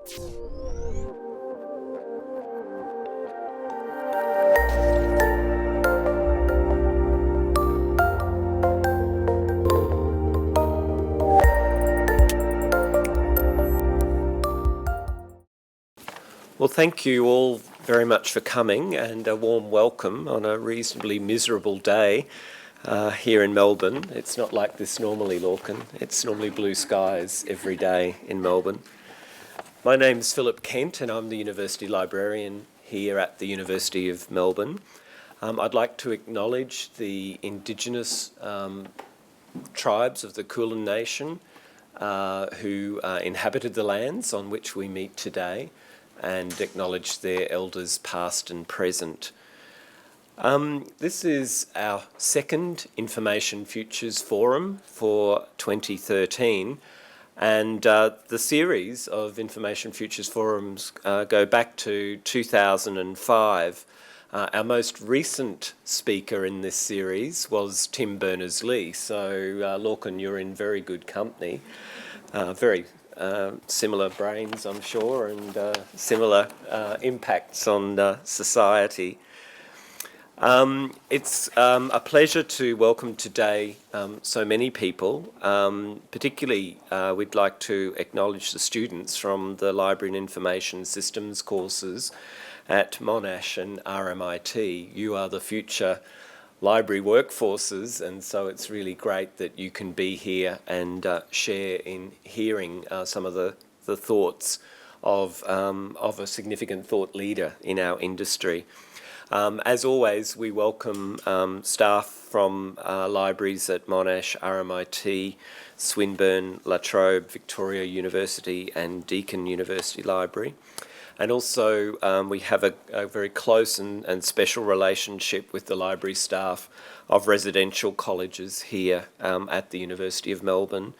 Well, thank you all very much for coming, and a warm welcome on a reasonably miserable day here in Melbourne. It's not like this normally, Lorcan. It's normally blue skies every day in Melbourne. My name's Philip Kent, and I'm the University Librarian here at the University of Melbourne. I'd like to acknowledge the Indigenous tribes of the Kulin Nation who inhabited the lands on which we meet today, and acknowledge their elders past and present. This is our second Information Futures Forum for 2013, and the series of Information Futures Forums go back to 2005. Our most recent speaker in this series was Tim Berners-Lee, so Lorcan, you're in very good company. Very similar brains, I'm sure, and similar impacts on society. It's a pleasure to welcome today so many people. Particularly, we'd like to acknowledge the students from the Library and Information Systems courses at Monash and RMIT. You are the future library workforces, and so it's really great that you can be here and share in hearing some of the thoughts of a significant thought leader in our industry. As always, we welcome staff from libraries at Monash, RMIT, Swinburne, La Trobe, Victoria University and Deakin University Library. And also we have a very close and special relationship with the library staff of residential colleges here at the University of Melbourne.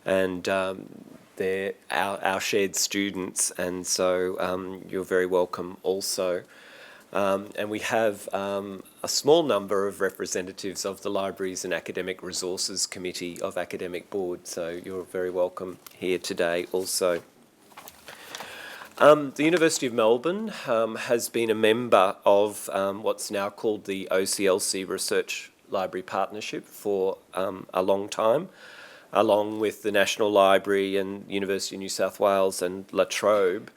And they're our shared students, and so you're very welcome also. And we have a small number of representatives of the Libraries and Academic Resources Committee of Academic Board, so you're very welcome here today also. The University of Melbourne has been a member of what's now called the OCLC Research Library Partnership for a long time, along with the National Library and University of New South Wales and La Trobe.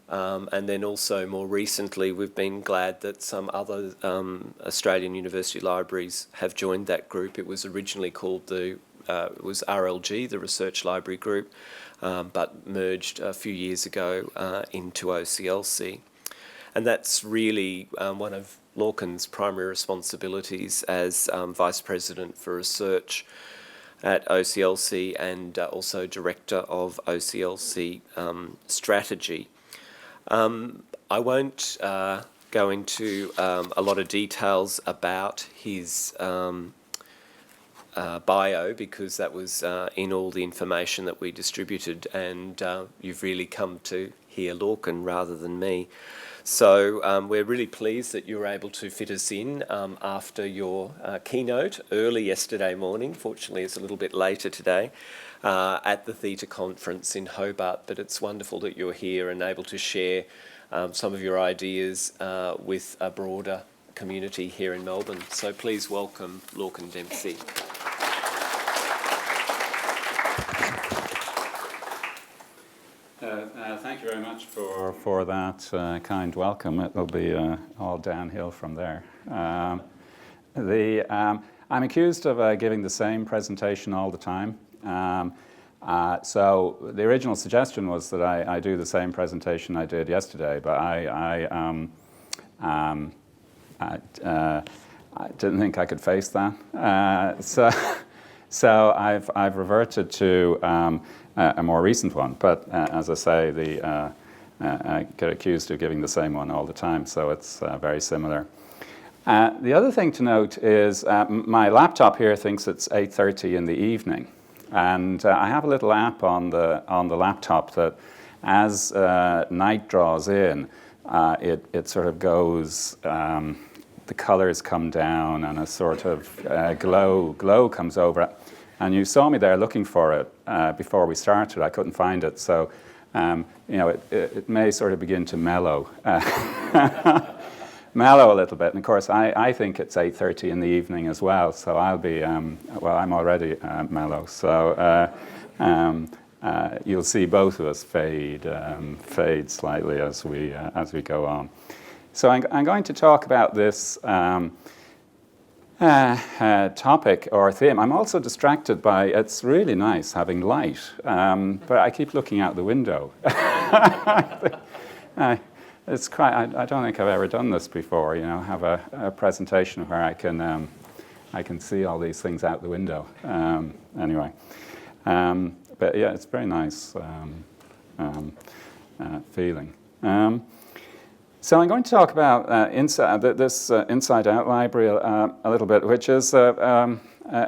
And then also more recently, we've been glad that some other Australian university libraries have joined that group. It was originally called it was RLG, the Research Library Group, but merged a few years ago into OCLC. And that's really one of Lorcan's primary responsibilities as Vice President for Research at OCLC and also Director of OCLC Strategy. I won't go into a lot of details about his bio, because that was in all the information that we distributed, and you've really come to hear Lorcan rather than me. So we're really pleased that you were able to fit us in after your keynote early yesterday morning. Fortunately, it's a little bit later today at the Theta Conference in Hobart, but it's wonderful that you're here and able to share some of your ideas with a broader community here in Melbourne. So please welcome Lorcan Dempsey. Thank you very much for that kind welcome. It'll be all downhill from there. I'm accused of giving the same presentation all the time. So the original suggestion was that I do the same presentation I did yesterday, but I didn't think I could face that. So I've reverted to a more recent one, but as I say, I get accused of giving the same one all the time, so it's very similar. The other thing to note is my laptop here thinks it's 8:30 in the evening, and I have a little app on the laptop that, as night draws in, it sort of goes. The colours come down and a sort of glow comes over it. And you saw me there looking for it before we started. I couldn't find it, so it may sort of begin to mellow. Mellow a little bit, and of course I think it's 8:30 in the evening as well, so I'll be, I'm already mellow, so you'll see both of us fade slightly as we go on. So I'm going to talk about this topic or theme. I'm also distracted by, it's really nice having light, but I keep looking out the window. It's quite, I don't think I've ever done this before, have a presentation where I can see all these things out the window. Anyway, but yeah, it's very nice feeling. So I'm going to talk about this Inside Out library a little bit, which is a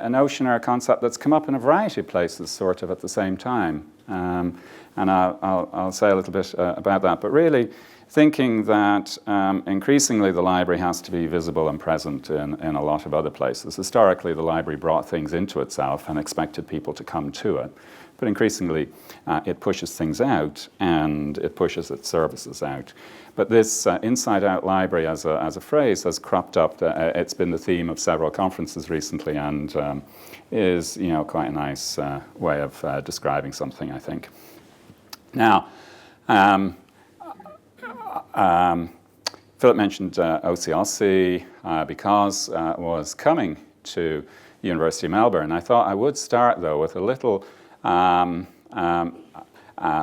notion or a concept that's come up in a variety of places sort of at the same time. And I'll say a little bit about that. But really thinking that increasingly the library has to be visible and present in a lot of other places. Historically, the library brought things into itself and expected people to come to it. But increasingly, it pushes things out and it pushes its services out. But this inside-out library as a phrase has cropped up. It's been the theme of several conferences recently and is quite a nice way of describing something, I think. Now, Philip mentioned OCLC because it was coming to the University of Melbourne. I thought I would start, though, with a little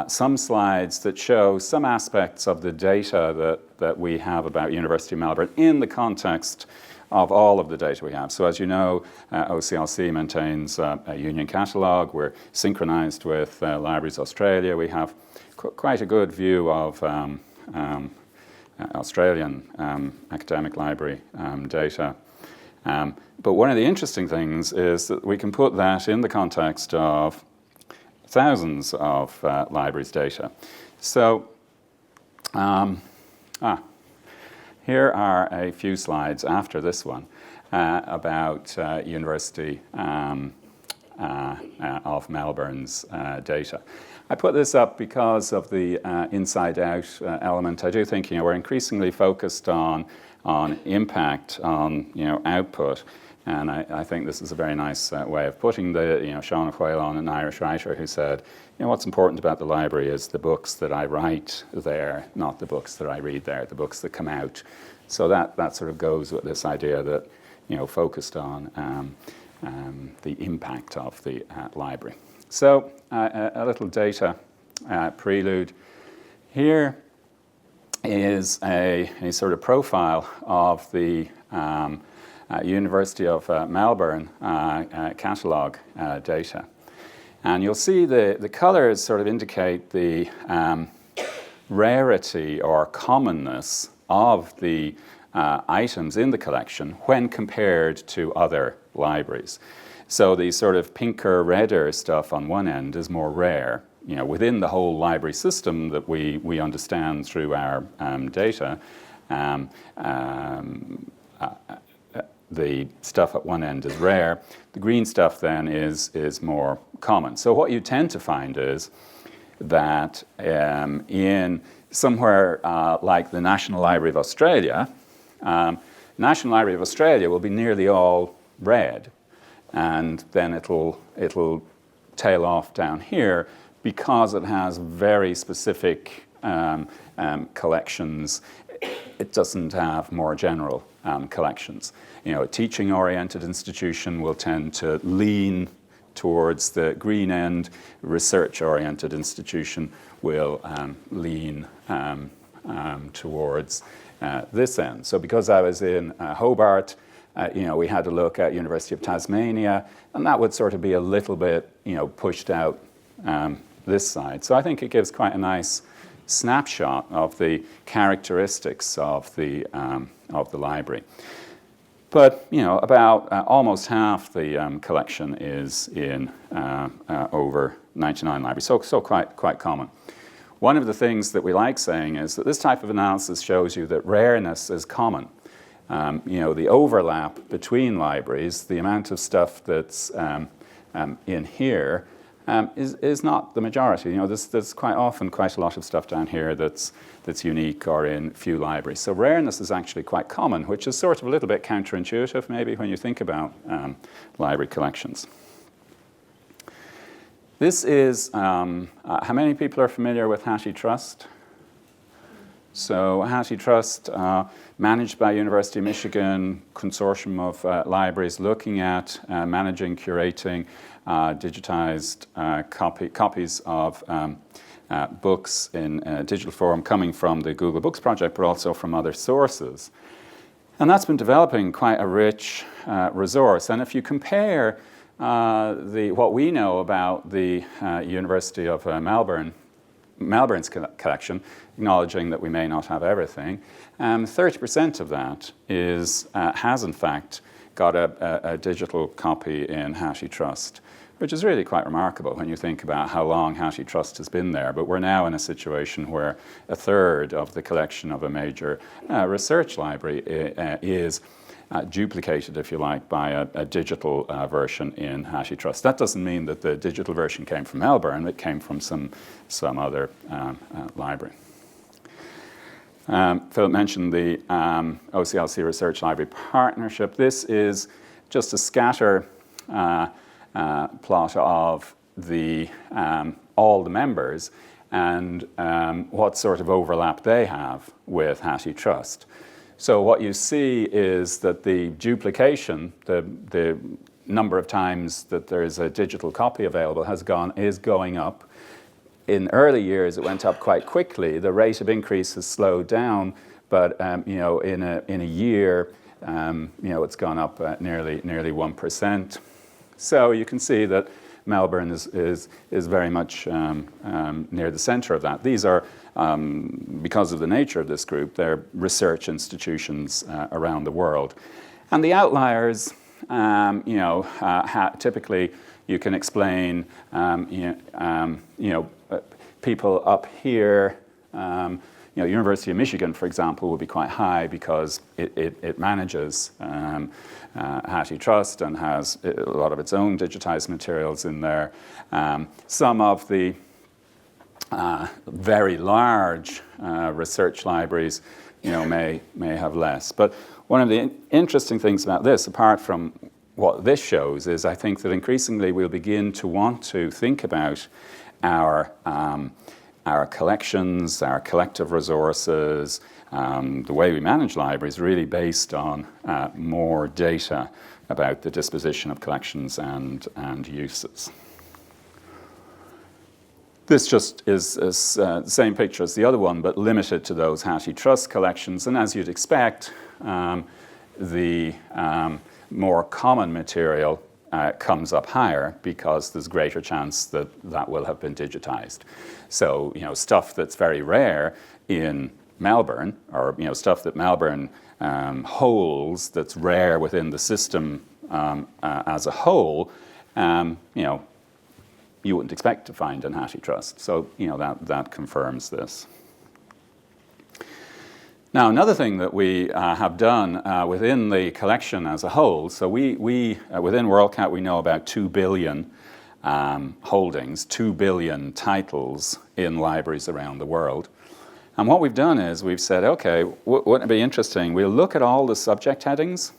some slides that show some aspects of the data that we have about University of Melbourne in the context of all of the data we have. So as you know, OCLC maintains a union catalogue. We're synchronized with Libraries Australia. We have quite a good view of Australian academic library data. But one of the interesting things is that we can put that in the context of thousands of libraries' data. So here are a few slides after this one about University of Melbourne's data. I put this up because of the inside-out element. I do think we're increasingly focused on impact, on output. And I think this is a very nice way of putting the, Sean Whalon, an Irish writer, who said, what's important about the library is the books that I write there, not the books that I read there, the books that come out. So that sort of goes with this idea that, focused on the impact of the library. So a little data prelude. Here is a sort of profile of the University of Melbourne catalogue data. And you'll see the colours sort of indicate the rarity or commonness of the items in the collection when compared to other libraries. So the sort of pinker, redder stuff on one end is more rare. Within the whole library system that we understand through our data, the stuff at one end is rare. The green stuff then is more common. So what you tend to find is that in somewhere like the National Library of Australia, National Library of Australia will be nearly all red, and then it'll tail off down here because it has very specific collections. It doesn't have more general collections. A teaching-oriented institution will tend to lean towards the green end. Research-oriented institution will lean towards this end. So because I was in Hobart, we had to look at University of Tasmania, and that would sort of be a little bit, pushed out this side. So I think it gives quite a nice snapshot of the characteristics of the library. But about almost half the collection is in over 99 libraries, so quite common. One of the things that we like saying is that this type of analysis shows you that rareness is common. The overlap between libraries, the amount of stuff that's in here is not the majority. You know, there's quite often quite a lot of stuff down here that's unique or in few libraries. So rareness is actually quite common, which is sort of a little bit counterintuitive maybe when you think about library collections. This is, how many people are familiar with HowsheTrust? So HowsheTrust, managed by University of Michigan, consortium of libraries looking at managing, curating digitized copies of books in digital form coming from the Google Books project, but also from other sources. And that's been developing quite a rich resource. And if you compare what we know about the University of Melbourne's collection, acknowledging that we may not have everything, 30% of that has in fact got a digital copy in HowsheTrust, which is really quite remarkable when you think about how long HowsheTrust has been there. But we're now in a situation where a third of the collection of a major research library is duplicated, if you like, by a digital version in HowsheTrust. That doesn't mean that the digital version came from Melbourne. It came from some other library. Philip mentioned the OCLC Research Library Partnership. This is just a scatter plot of all the members and what sort of overlap they have with HowsheTrust. So what you see is that the duplication, the number of times that there is a digital copy available is going up. In early years, it went up quite quickly. The rate of increase has slowed down, but in a year, it's gone up nearly 1%. So you can see that Melbourne is very much near the center of that. These are, because of the nature of this group, they're research institutions around the world. And the outliers, typically you can explain, people up here, University of Michigan, for example, will be quite high because it manages HowsheTrust and has a lot of its own digitized materials in there. Some of the very large research libraries, may have less. But one of the interesting things about this, apart from what this shows, is I think that increasingly we'll begin to want to think about our collections, our collective resources, the way we manage libraries, really based on more data about the disposition of collections and uses. This just is the same picture as the other one, but limited to those HowsheTrust collections. And as you'd expect, the more common material comes up higher because there's greater chance that will have been digitized. So, stuff that's very rare in Melbourne, or stuff that Melbourne holds that's rare within the system as a whole, you wouldn't expect to find in HowsheTrust. So, that confirms this. Now, another thing that we have done within the collection as a whole, so we within WorldCat we know about 2 billion holdings, 2 billion titles in libraries around the world. And what we've done is we've said, okay, wouldn't it be interesting? We'll look at all the subject headings,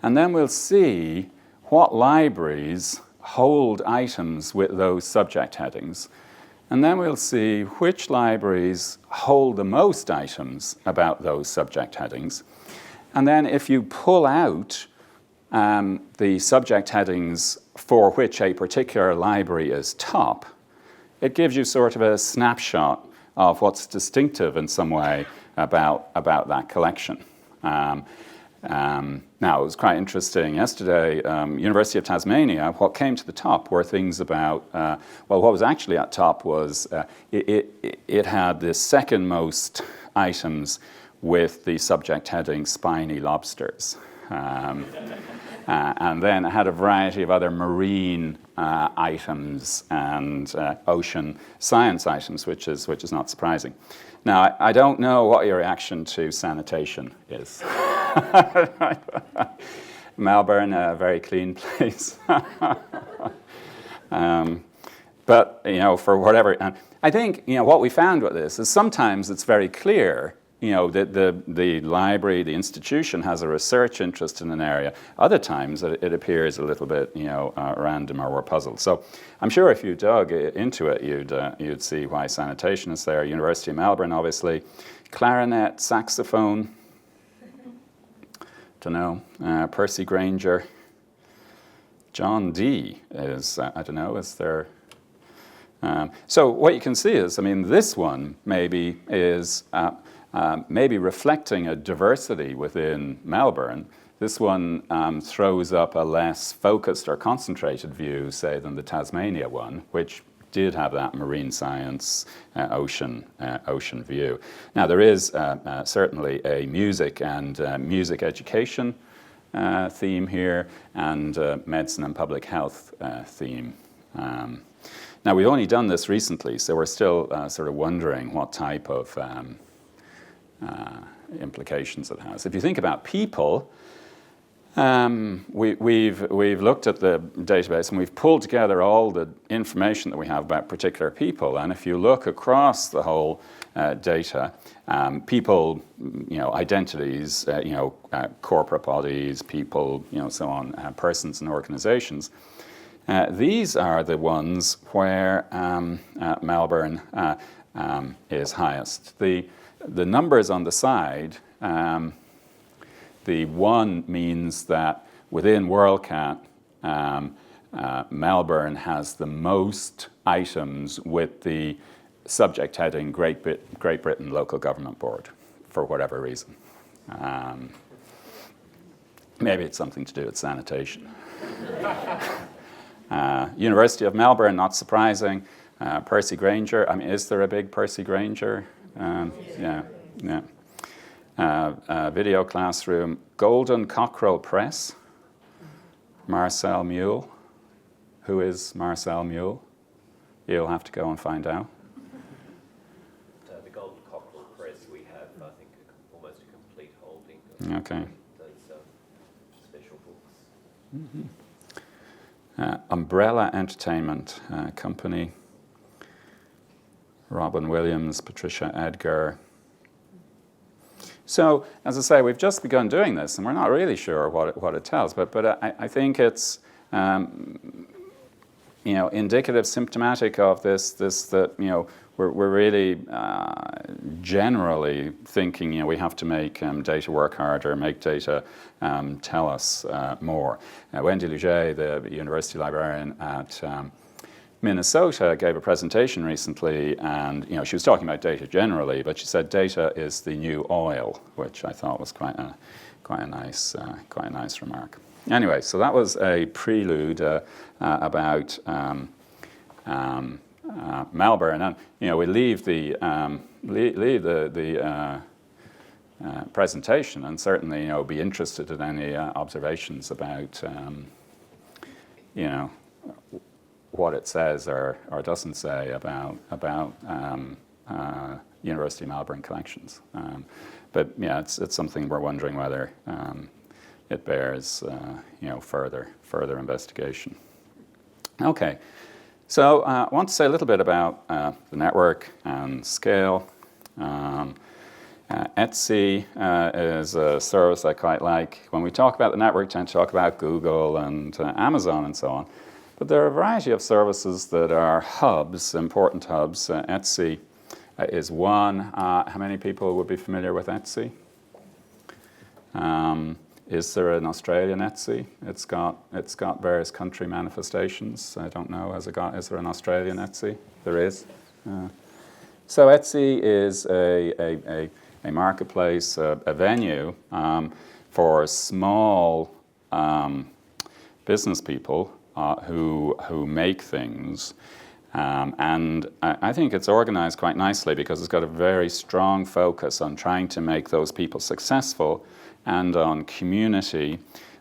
and then we'll see what libraries hold items with those subject headings. And then we'll see which libraries hold the most items about those subject headings. And then if you pull out the subject headings for which a particular library is top, it gives you sort of a snapshot of what's distinctive in some way about that collection. Now, it was quite interesting. Yesterday, University of Tasmania, what came to the top were things about, what was actually at top was it had the second most items with the subject heading spiny lobsters. And then it had a variety of other marine items and ocean science items, which is not surprising. Now, I don't know what your reaction to sanitation is. Melbourne, a very clean place. but for whatever, and I think what we found with this is sometimes it's very clear that the library, the institution has a research interest in an area. Other times it appears a little bit random or we're puzzled. So I'm sure if you dug into it, you'd see why sanitation is there. University of Melbourne, obviously, clarinet, saxophone. Don't know. Percy Granger. John Dee is I don't know. Is there? So what you can see is, this one maybe is maybe reflecting a diversity within Melbourne. This one throws up a less focused or concentrated view, say, than the Tasmania one, which did have that marine science, ocean view. Now, there is certainly a music and music education theme here, and medicine and public health theme. Now, we've only done this recently, so we're still sort of wondering what type of implications it has. If you think about people, we've looked at the database and we've pulled together all the information that we have about particular people. And if you look across the whole data, people, identities, corporate bodies, people, so on, persons and organizations. These are the ones where Melbourne is highest. The numbers on the side, the one means that within WorldCat, Melbourne has the most items with the subject heading Great Britain Local Government Board, for whatever reason. Maybe it's something to do with sanitation. University of Melbourne, not surprising. Percy Granger, is there a big Percy Granger? Yeah. Video classroom, Golden Cockerel Press, Marcel Mule. Who is Marcel Mule? You'll have to go and find out. The Golden Cockerel Press, we have, I think, almost a complete holding of Okay. those special books. Mm-hmm. Umbrella Entertainment Company, Robin Williams, Patricia Edgar. So, as I say, we've just begun doing this, and we're not really sure what it tells. But I think it's indicative, symptomatic of this that we're really generally thinking we have to make data work harder, make data tell us more. Wendy Luget, the university librarian at Minnesota, gave a presentation recently, and she was talking about data generally, but she said data is the new oil, which I thought was quite a nice remark. Anyway, so that was a prelude about Melbourne, and we leave the presentation, and certainly be interested in any observations about what it says or doesn't say about University of Melbourne collections. But yeah, it's something we're wondering whether it bears further investigation. Okay, so I want to say a little bit about the network and scale. Etsy is a service I quite like. When we talk about the network, we tend to talk about Google and Amazon and so on. But there are a variety of services that are hubs, important hubs. Etsy is one. How many people would be familiar with Etsy? Is there an Australian Etsy? It's got various country manifestations. I don't know. Is there an Australian Etsy? There is. So Etsy is a marketplace, a venue for small business people who make things. And I think it's organized quite nicely because it's got a very strong focus on trying to make those people successful and on community.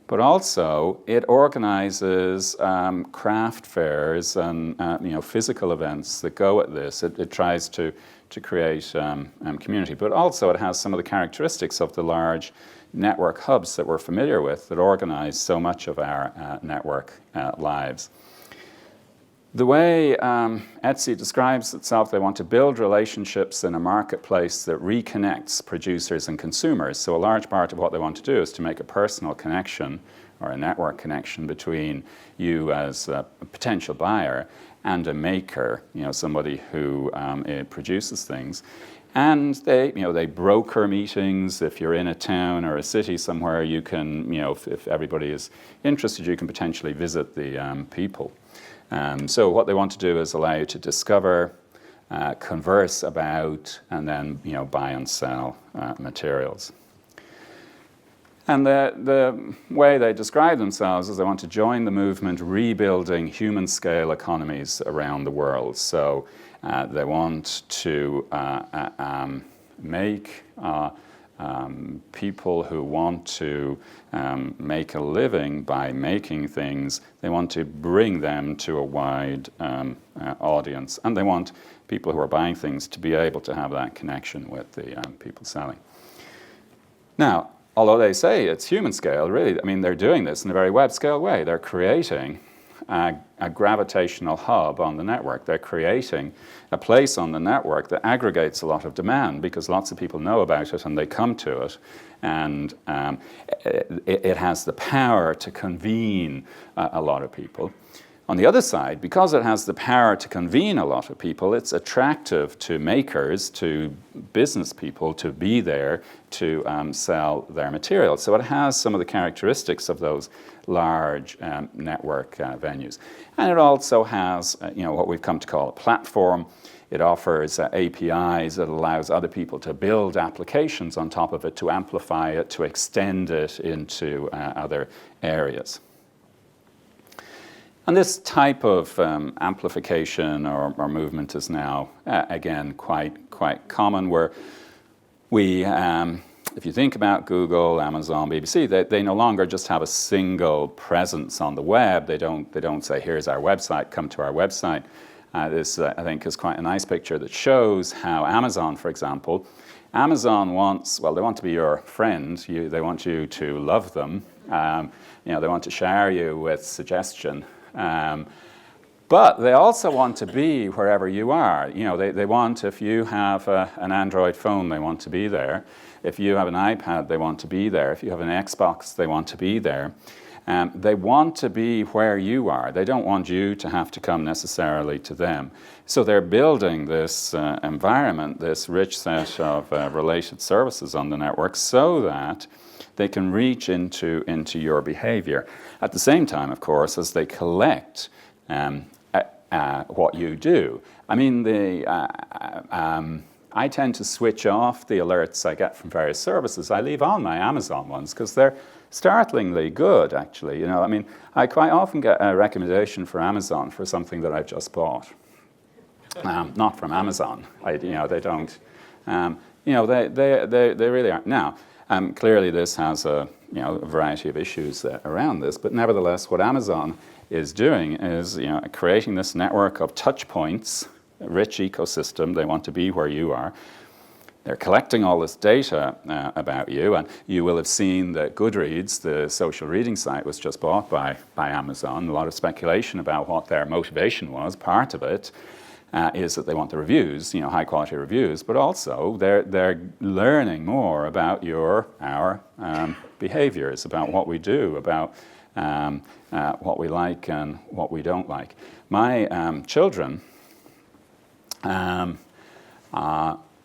But also, it organizes craft fairs and physical events that go at this. It tries to create community. But also, it has some of the characteristics of the large network hubs that we're familiar with that organize so much of our network lives. The way Etsy describes itself, they want to build relationships in a marketplace that reconnects producers and consumers. So a large part of what they want to do is to make a personal connection or a network connection between you as a potential buyer and a maker, somebody who produces things. And they broker meetings. If you're in a town or a city somewhere, you can, if everybody is interested, you can potentially visit the people. So what they want to do is allow you to discover, converse about, and then buy and sell materials. And the way they describe themselves is they want to join the movement rebuilding human-scale economies around the world. So they want to make people who want to make a living by making things, they want to bring them to a wide audience. And they want people who are buying things to be able to have that connection with the people selling. Now, although they say it's human scale, really, they're doing this in a very web scale way. They're creating a gravitational hub on the network. They're creating a place on the network that aggregates a lot of demand because lots of people know about it and they come to it. And it has the power to convene a lot of people. On the other side, because it has the power to convene a lot of people, it's attractive to makers, to business people to be there to sell their material. So it has some of the characteristics of those large network venues. And it also has what we've come to call a platform. It offers APIs that allows other people to build applications on top of it, to amplify it, to extend it into other areas. And this type of amplification or movement is now, again, quite common, where we, if you think about Google, Amazon, BBC, they no longer just have a single presence on the web. They don't say, here's our website, come to our website. This, I think, is quite a nice picture that shows how Amazon, for example, Amazon wants, well, they want to be your friend. They want you to love them. They want to share you with suggestion. But they also want to be wherever you are. They want, if you have an Android phone, they want to be there. If you have an iPad, they want to be there. If you have an Xbox, they want to be there. They want to be where you are. They don't want you to have to come necessarily to them. So they're building this environment, this rich set of related services on the network so that they can reach into your behavior. At the same time, of course, as they collect what you do. I tend to switch off the alerts I get from various services. I leave on my Amazon ones because they're startlingly good, actually. I quite often get a recommendation for Amazon for something that I've just bought. Not from Amazon. They don't. They really aren't. Now, clearly this has a variety of issues around this, but nevertheless, what Amazon is doing is creating this network of touch points, a rich ecosystem. They want to be where you are. They're collecting all this data about you, and you will have seen that Goodreads, the social reading site, was just bought by Amazon. A lot of speculation about what their motivation was. Part of it is that they want the reviews, high quality reviews, but also they're learning more about our behaviors, about what we do, about what we like and what we don't like. My children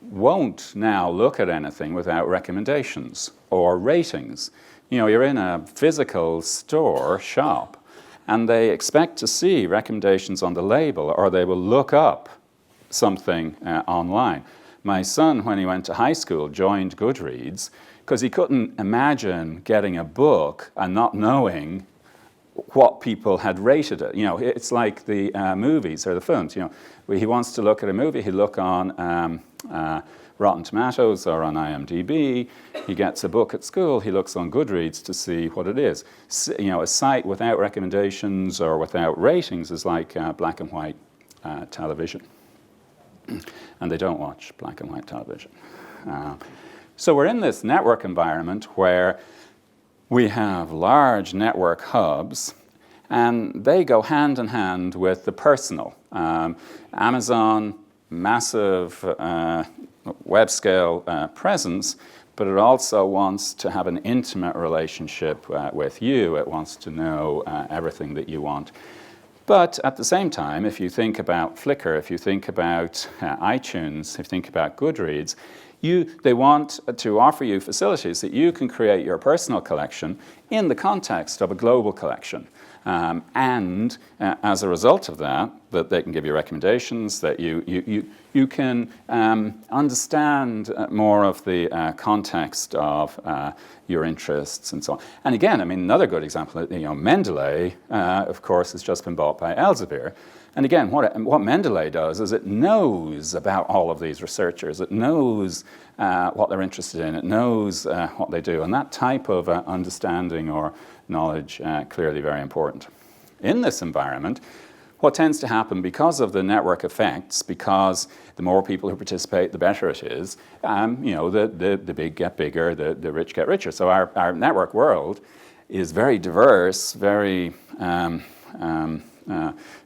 won't now look at anything without recommendations or ratings. You're in a physical shop, and they expect to see recommendations on the label, or they will look up something online. My son, when he went to high school, joined Goodreads because he couldn't imagine getting a book and not knowing what people had rated it. It's like the movies or the films. He wants to look at a movie, he'll look on Rotten Tomatoes or on IMDb. He gets a book at school, he looks on Goodreads to see what it is. A site without recommendations or without ratings is like black and white television. And they don't watch black and white television. So we're in this network environment where we have large network hubs, And they go hand in hand with the personal. Amazon, massive web-scale presence, but it also wants to have an intimate relationship with you. It wants to know everything that you want. But at the same time, if you think about Flickr, if you think about iTunes, if you think about Goodreads, they want to offer you facilities that you can create your personal collection in the context of a global collection. And as a result of that they can give you recommendations, that you can understand more of the context of your interests and so on. And again, I mean, another good example, Mendeley, of course, has just been bought by Elsevier. And again, what Mendeley does is it knows about all of these researchers. It knows what they're interested in. It knows what they do. And that type of understanding or knowledge clearly very important. In this environment, what tends to happen because of the network effects, because the more people who participate, the better it is, the big get bigger, the rich get richer. So our network world is very diverse, very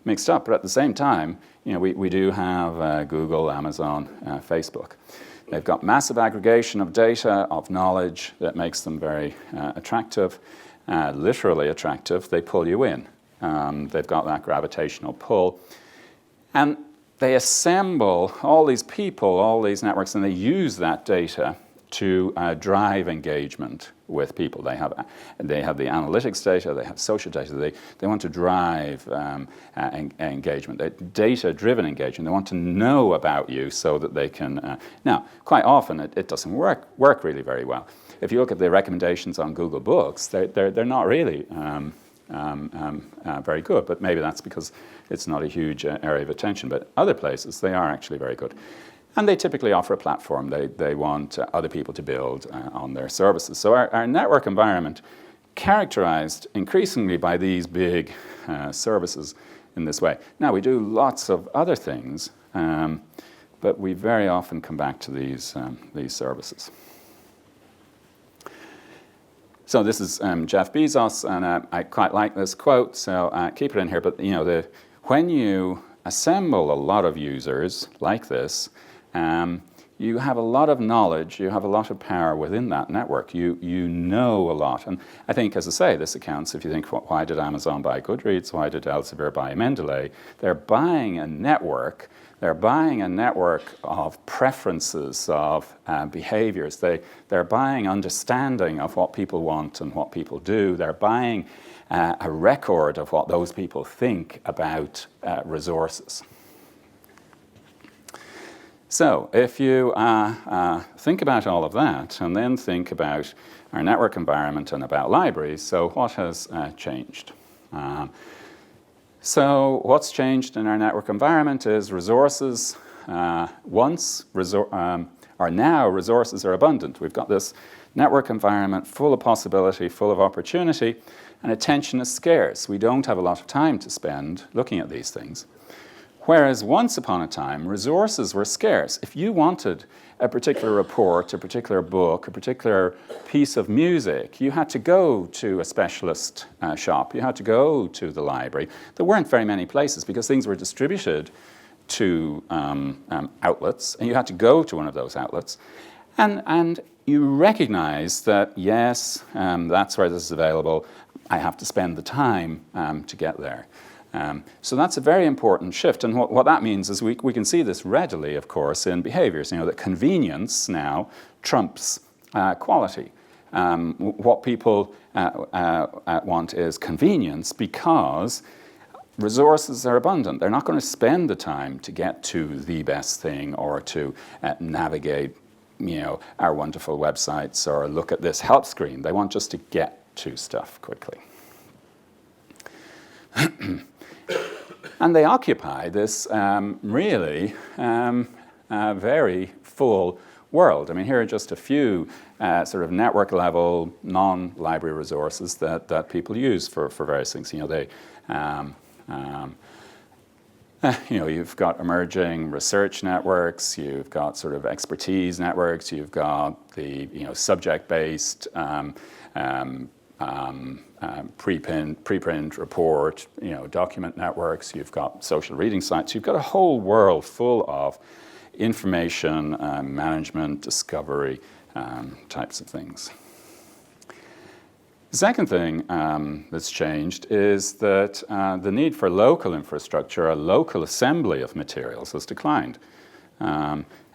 mixed up, but at the same time, we do have Google, Amazon, Facebook. They've got massive aggregation of data, of knowledge that makes them very attractive, literally attractive. They pull you in. They've got that gravitational pull. And they assemble all these people, all these networks, and they use that data to drive engagement with people. They have the analytics data, they have social data. They want to drive engagement, data-driven engagement. They want to know about you so that they can. Now, quite often it doesn't work really very well. If you look at the recommendations on Google Books, they're not really very good. But maybe that's because it's not a huge area of attention. But other places, they are actually very good. And they typically offer a platform. They want other people to build on their services. So our network environment, characterized increasingly by these big services in this way. Now, we do lots of other things, but we very often come back to these services. So this is Jeff Bezos, and I quite like this quote, so keep it in here. But when you assemble a lot of users like this, you have a lot of knowledge, you have a lot of power within that network. You know a lot. And I think, as I say, this accounts, if you think, why did Amazon buy Goodreads? Why did Elsevier buy Mendeley? They're buying a network. They're buying a network of preferences, of behaviors. They're buying understanding of what people want and what people do. They're buying a record of what those people think about resources. So if you think about all of that and then think about our network environment and about libraries, so what has changed? So what's changed in our network environment is resources are now resources are abundant. We've got this network environment full of possibility, full of opportunity, and attention is scarce. We don't have a lot of time to spend looking at these things. Whereas once upon a time, resources were scarce. If you wanted a particular report, a particular book, a particular piece of music, you had to go to a specialist shop. You had to go to the library. There weren't very many places because things were distributed to outlets, and you had to go to one of those outlets. And you recognize that, yes, that's where this is available. I have to spend the time to get there. So that's a very important shift, and what that means is we can see this readily, of course, in behaviors. That convenience now trumps quality. What people want is convenience because resources are abundant. They're not going to spend the time to get to the best thing or to navigate, our wonderful websites or look at this help screen. They want just to get to stuff quickly. And they occupy this really very full world. I mean, here are just a few sort of network level, non-library resources that people use for various things. You've got emerging research networks, you've got sort of expertise networks, you've got the subject-based preprint, report, document networks, you've got social reading sites, you've got a whole world full of information management, discovery types of things. The second thing that's changed is that the need for local infrastructure, a local assembly of materials, has declined.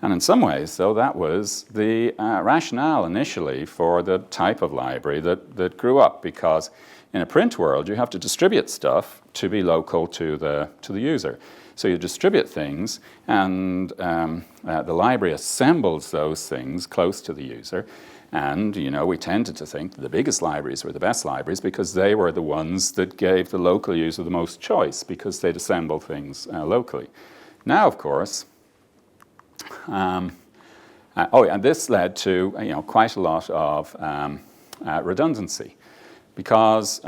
And in some ways, though, that was the rationale initially for the type of library that grew up, because in a print world, you have to distribute stuff to be local to the user. So you distribute things, and the library assembles those things close to the user. And, we tended to think that the biggest libraries were the best libraries because they were the ones that gave the local user the most choice because they'd assemble things locally. Now, of course, and this led to quite a lot of redundancy, because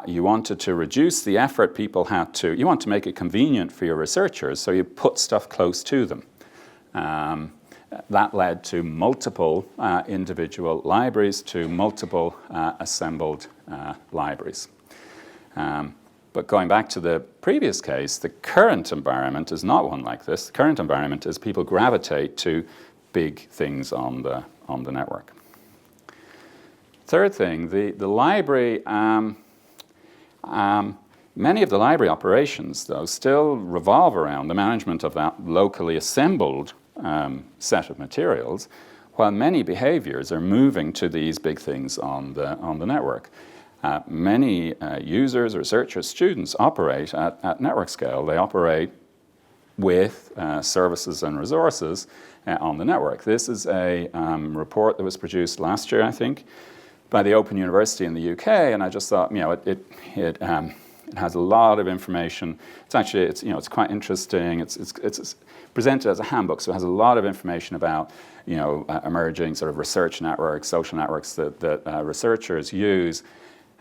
you wanted to reduce the effort people had to. You want to make it convenient for your researchers, so you put stuff close to them. That led to multiple individual libraries, to multiple assembled libraries. But going back to the previous case, the current environment is not one like this. The current environment is people gravitate to big things on the network. Third thing, the library, many of the library operations, though, still revolve around the management of that locally assembled set of materials, while many behaviors are moving to these big things on the network. Many users, researchers, students operate at network scale. They operate with services and resources on the network. This is a report that was produced last year, I think, by the Open University in the UK, and I just thought, it has a lot of information. It's quite interesting. It's presented as a handbook, so it has a lot of information about emerging sort of research networks, social networks that researchers use.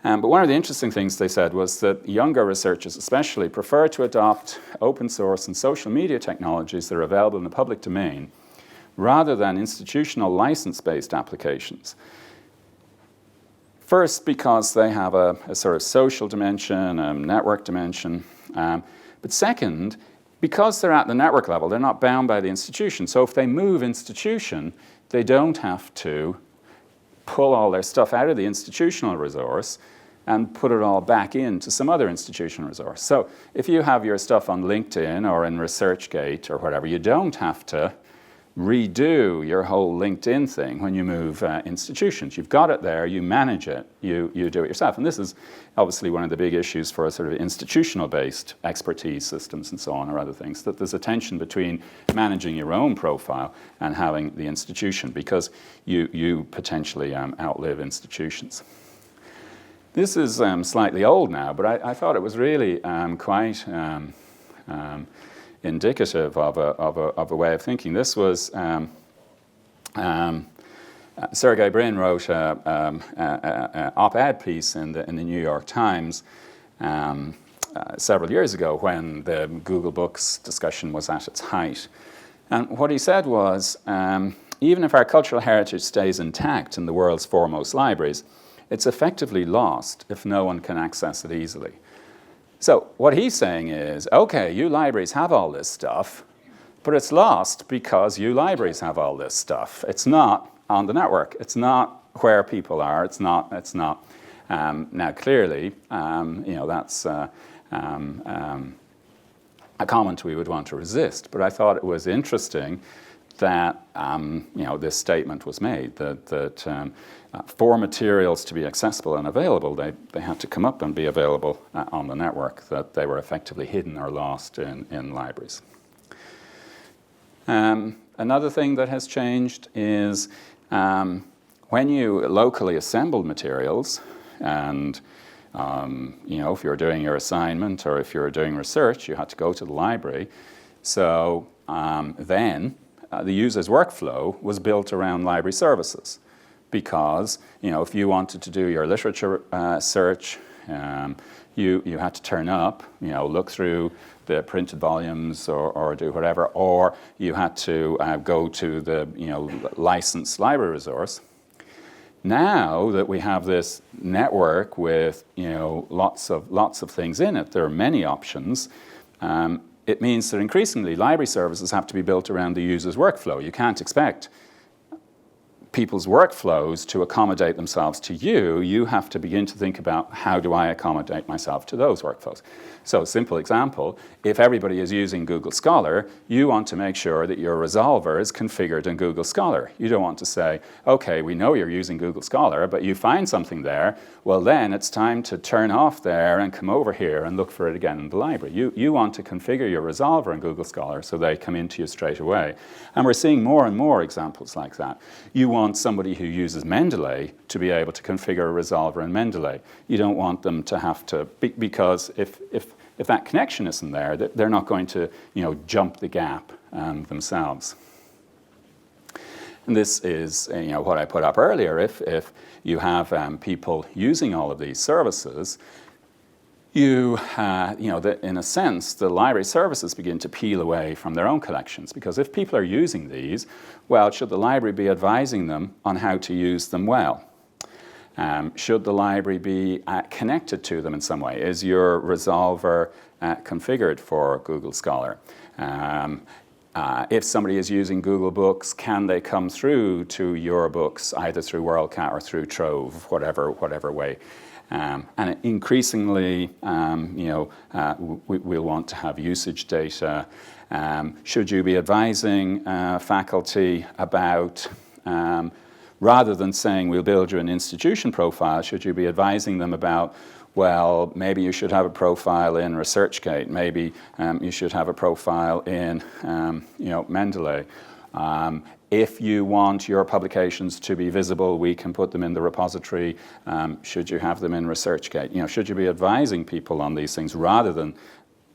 But one of the interesting things they said was that younger researchers especially prefer to adopt open source and social media technologies that are available in the public domain rather than institutional license-based applications. First, because they have a sort of social dimension, a network dimension. But second, because they're at the network level, they're not bound by the institution. So if they move institution, they don't have to pull all their stuff out of the institutional resource and put it all back into some other institutional resource. So if you have your stuff on LinkedIn or in ResearchGate or whatever, you don't have to redo your whole LinkedIn thing when you move institutions. You've got it there, you manage it, you do it yourself. And this is obviously one of the big issues for sort of institutional-based expertise systems and so on, or other things, that there's a tension between managing your own profile and having the institution, because you potentially outlive institutions. This is slightly old now, but I thought it was really quite indicative of a way of thinking. This was Sergey Brin wrote an op-ed piece in the New York Times several years ago when the Google Books discussion was at its height. And what he said was, even if our cultural heritage stays intact in the world's foremost libraries, it's effectively lost if no one can access it easily. So what he's saying is, okay, you libraries have all this stuff, but it's lost because you libraries have all this stuff. It's not on the network. It's not where people are. It's not. Now, clearly, that's a comment we would want to resist. But I thought it was interesting that this statement was made, that for materials to be accessible and available, they had to come up and be available on the network, that they were effectively hidden or lost in libraries. Another thing that has changed is when you locally assemble materials, and if you're doing your assignment or if you're doing research, you had to go to the library. So then the user's workflow was built around library services, because if you wanted to do your literature search, you had to turn up, look through the printed volumes or do whatever, or you had to go to the licensed library resource. Now that we have this network with lots of things in it, there are many options. It means that increasingly library services have to be built around the user's workflow. You can't expect people's workflows to accommodate themselves to you. You have to begin to think about, how do I accommodate myself to those workflows? So a simple example, if everybody is using Google Scholar, you want to make sure that your resolver is configured in Google Scholar. You don't want to say, okay, we know you're using Google Scholar, but you find something there, well then it's time to turn off there and come over here and look for it again in the library. You want to configure your resolver in Google Scholar so they come into you straight away. And we're seeing more and more examples like that. You want somebody who uses Mendeley to be able to configure a resolver in Mendeley. You don't want them to have to, because if that connection isn't there, they're not going to jump the gap themselves. And this is what I put up earlier. If you have people using all of these services, in a sense, the library services begin to peel away from their own collections. Because if people are using these, well, should the library be advising them on how to use them well? Should the library be connected to them in some way? Is your resolver configured for Google Scholar? If somebody is using Google Books, can they come through to your books either through WorldCat or through Trove, whatever way? And increasingly, we'll want to have usage data. Should you be advising faculty about, rather than saying we'll build you an institution profile, should you be advising them about, well, maybe you should have a profile in ResearchGate, maybe you should have a profile in Mendeley. If you want your publications to be visible, we can put them in the repository. Should you have them in ResearchGate? Should you be advising people on these things rather than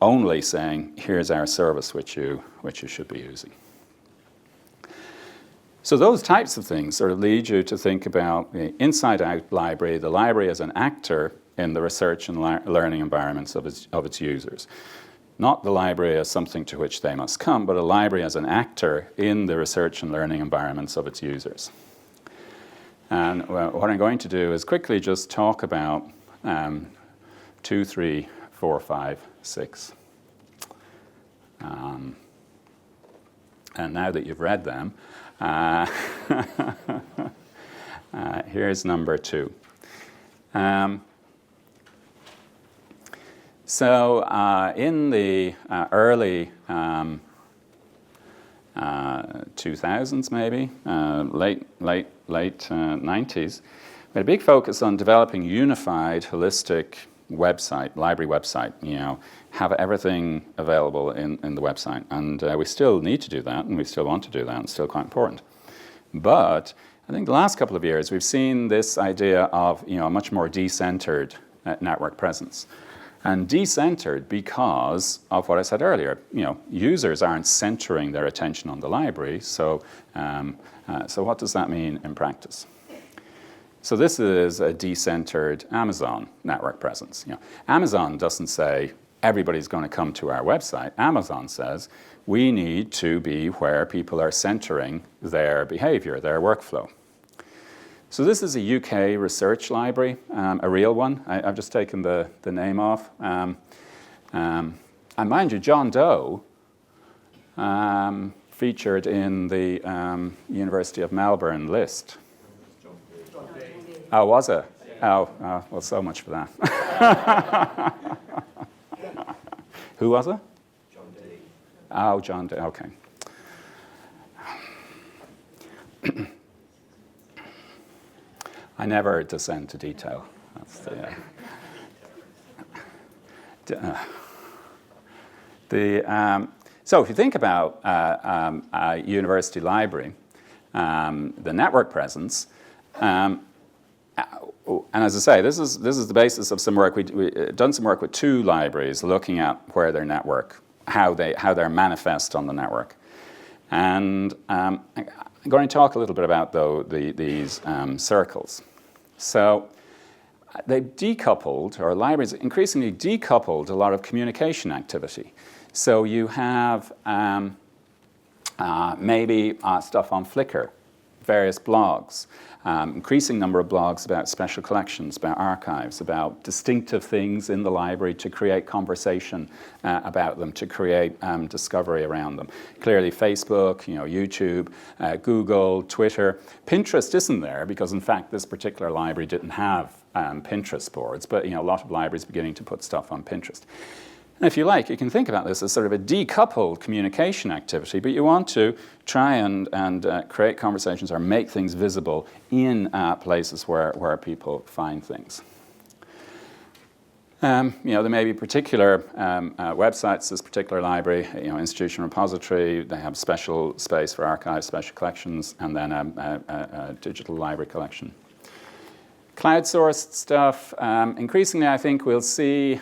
only saying, here's our service which you should be using? So those types of things sort of lead you to think about the inside-out library, the library as an actor in the research and learning environments of its users. Not the library as something to which they must come, but a library as an actor in the research and learning environments of its users. And what I'm going to do is quickly just talk about 2, 3, 4, 5, 6. And now that you've read them, here's number 2. So in the early 2000s, maybe late 90s, we had a big focus on developing unified, holistic website, library website. Have everything available in the website, and we still need to do that, and we still want to do that, and it's still quite important. But I think the last couple of years we've seen this idea of a much more decentered network presence. And decentered because of what I said earlier. Users aren't centering their attention on the library, so what does that mean in practice? So this is a decentered Amazon network presence. Amazon doesn't say everybody's going to come to our website. Amazon says we need to be where people are centering their behavior, their workflow. So this is a UK research library, a real one. I've just taken the name off. And mind you, John Doe featured in the University of Melbourne list. Oh, was it? Oh, well, so much for that. Who was it? John Dee. Oh, John Dee, okay. I never descend to detail. That's so if you think about a university library, the network presence, and as I say, this is the basis of some work. We've done some work with 2 libraries looking at where their network, how they're manifest on the network. And I'm going to talk a little bit about these circles. So they've decoupled, or libraries increasingly decoupled, a lot of communication activity. So you have maybe stuff on Flickr various blogs, increasing number of blogs about special collections, about archives, about distinctive things in the library to create conversation about them, to create discovery around them. Clearly Facebook, YouTube, Google, Twitter. Pinterest isn't there because in fact this particular library didn't have Pinterest boards, but a lot of libraries beginning to put stuff on Pinterest. And if you like, you can think about this as sort of a decoupled communication activity, but you want to try and create conversations or make things visible in places where people find things. There may be particular websites, this particular library, institution repository, they have special space for archives, special collections, and then a digital library collection. Cloud-sourced stuff, increasingly I think we'll see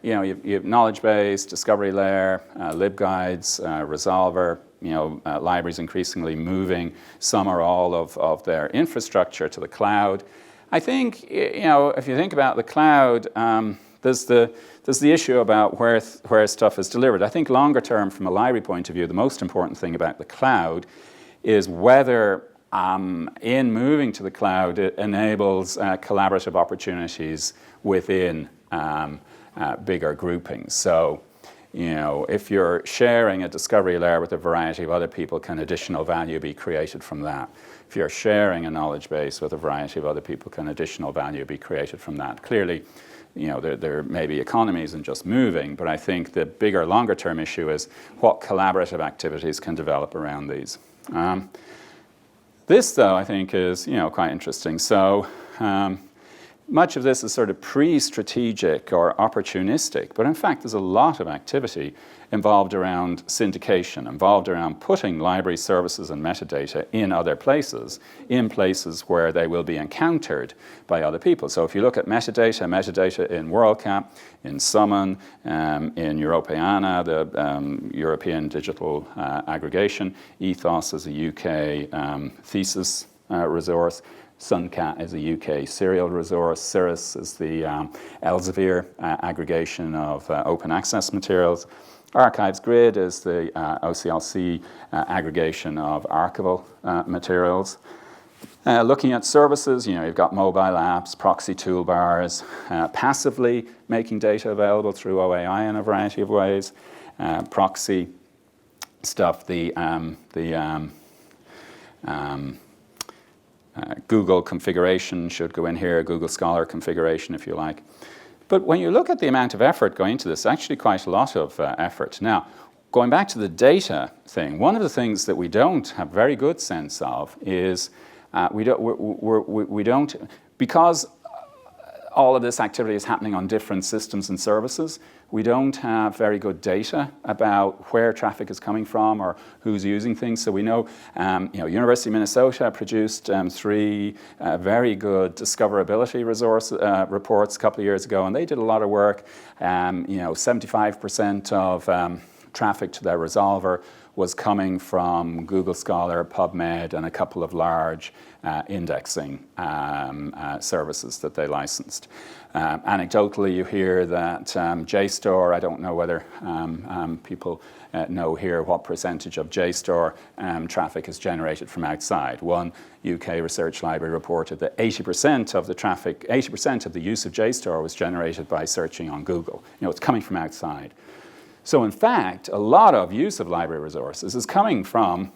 you have knowledge base, discovery layer, libguides, resolver, libraries increasingly moving some or all of their infrastructure to the cloud. I think, if you think about the cloud, there's the issue about where stuff is delivered. I think longer term, from a library point of view, the most important thing about the cloud is whether in moving to the cloud, it enables collaborative opportunities within bigger groupings. So, if you're sharing a discovery layer with a variety of other people, can additional value be created from that? If you're sharing a knowledge base with a variety of other people, can additional value be created from that? Clearly, there may be economies in just moving, but I think the bigger, longer-term issue is what collaborative activities can develop around these. This, though, I think is quite interesting. So. Much of this is sort of pre-strategic or opportunistic, but in fact there's a lot of activity involved around syndication, involved around putting library services and metadata in other places, in places where they will be encountered by other people. So if you look at metadata in WorldCat, in Summon, in Europeana, the European Digital Aggregation, Ethos is a UK thesis resource, Suncat is a UK serial resource. Cirrus is the Elsevier aggregation of open access materials. Archives Grid is the OCLC aggregation of archival materials. Looking at services, you've got mobile apps, proxy toolbars, passively making data available through OAI in a variety of ways. Proxy stuff, Google configuration should go in here, Google Scholar configuration if you like. But when you look at the amount of effort going into this, actually quite a lot of effort. Now, going back to the data thing, one of the things that we don't have very good sense of is we don't, because all of this activity is happening on different systems and services, we don't have very good data about where traffic is coming from or who's using things. So we know, University of Minnesota produced 3 very good discoverability reports a couple of years ago, and they did a lot of work. 75% of traffic to their resolver was coming from Google Scholar, PubMed, and a couple of large indexing services that they licensed. Anecdotally, you hear that JSTOR, I don't know whether people know here what percentage of JSTOR traffic is generated from outside. One UK research library reported that 80% of the traffic, 80% of the use of JSTOR was generated by searching on Google. It's coming from outside. So in fact, a lot of use of library resources is coming from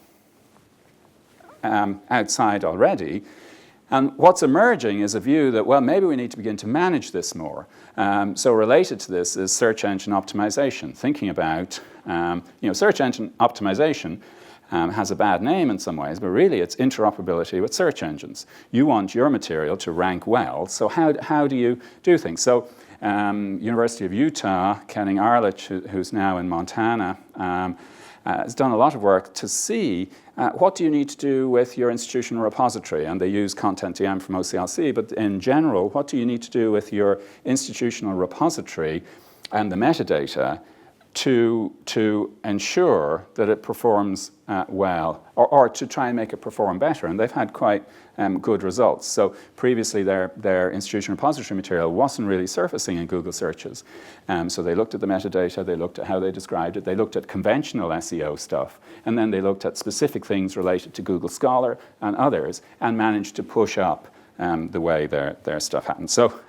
outside already. And what's emerging is a view that, well, maybe we need to begin to manage this more. So related to this is search engine optimization. Thinking about, search engine optimization has a bad name in some ways, but really it's interoperability with search engines. You want your material to rank well, so how do you do things? So University of Utah, Kenning Arlich, who's now in Montana, has done a lot of work to see what do you need to do with your institutional repository, and they use Content-DM from OCLC, but in general, what do you need to do with your institutional repository and the metadata to ensure that it performs well, or to try and make it perform better. And they've had quite good results. So previously their institution repository material wasn't really surfacing in Google searches. So they looked at the metadata, they looked at how they described it, they looked at conventional SEO stuff, and then they looked at specific things related to Google Scholar and others, and managed to push up the way their stuff happened. So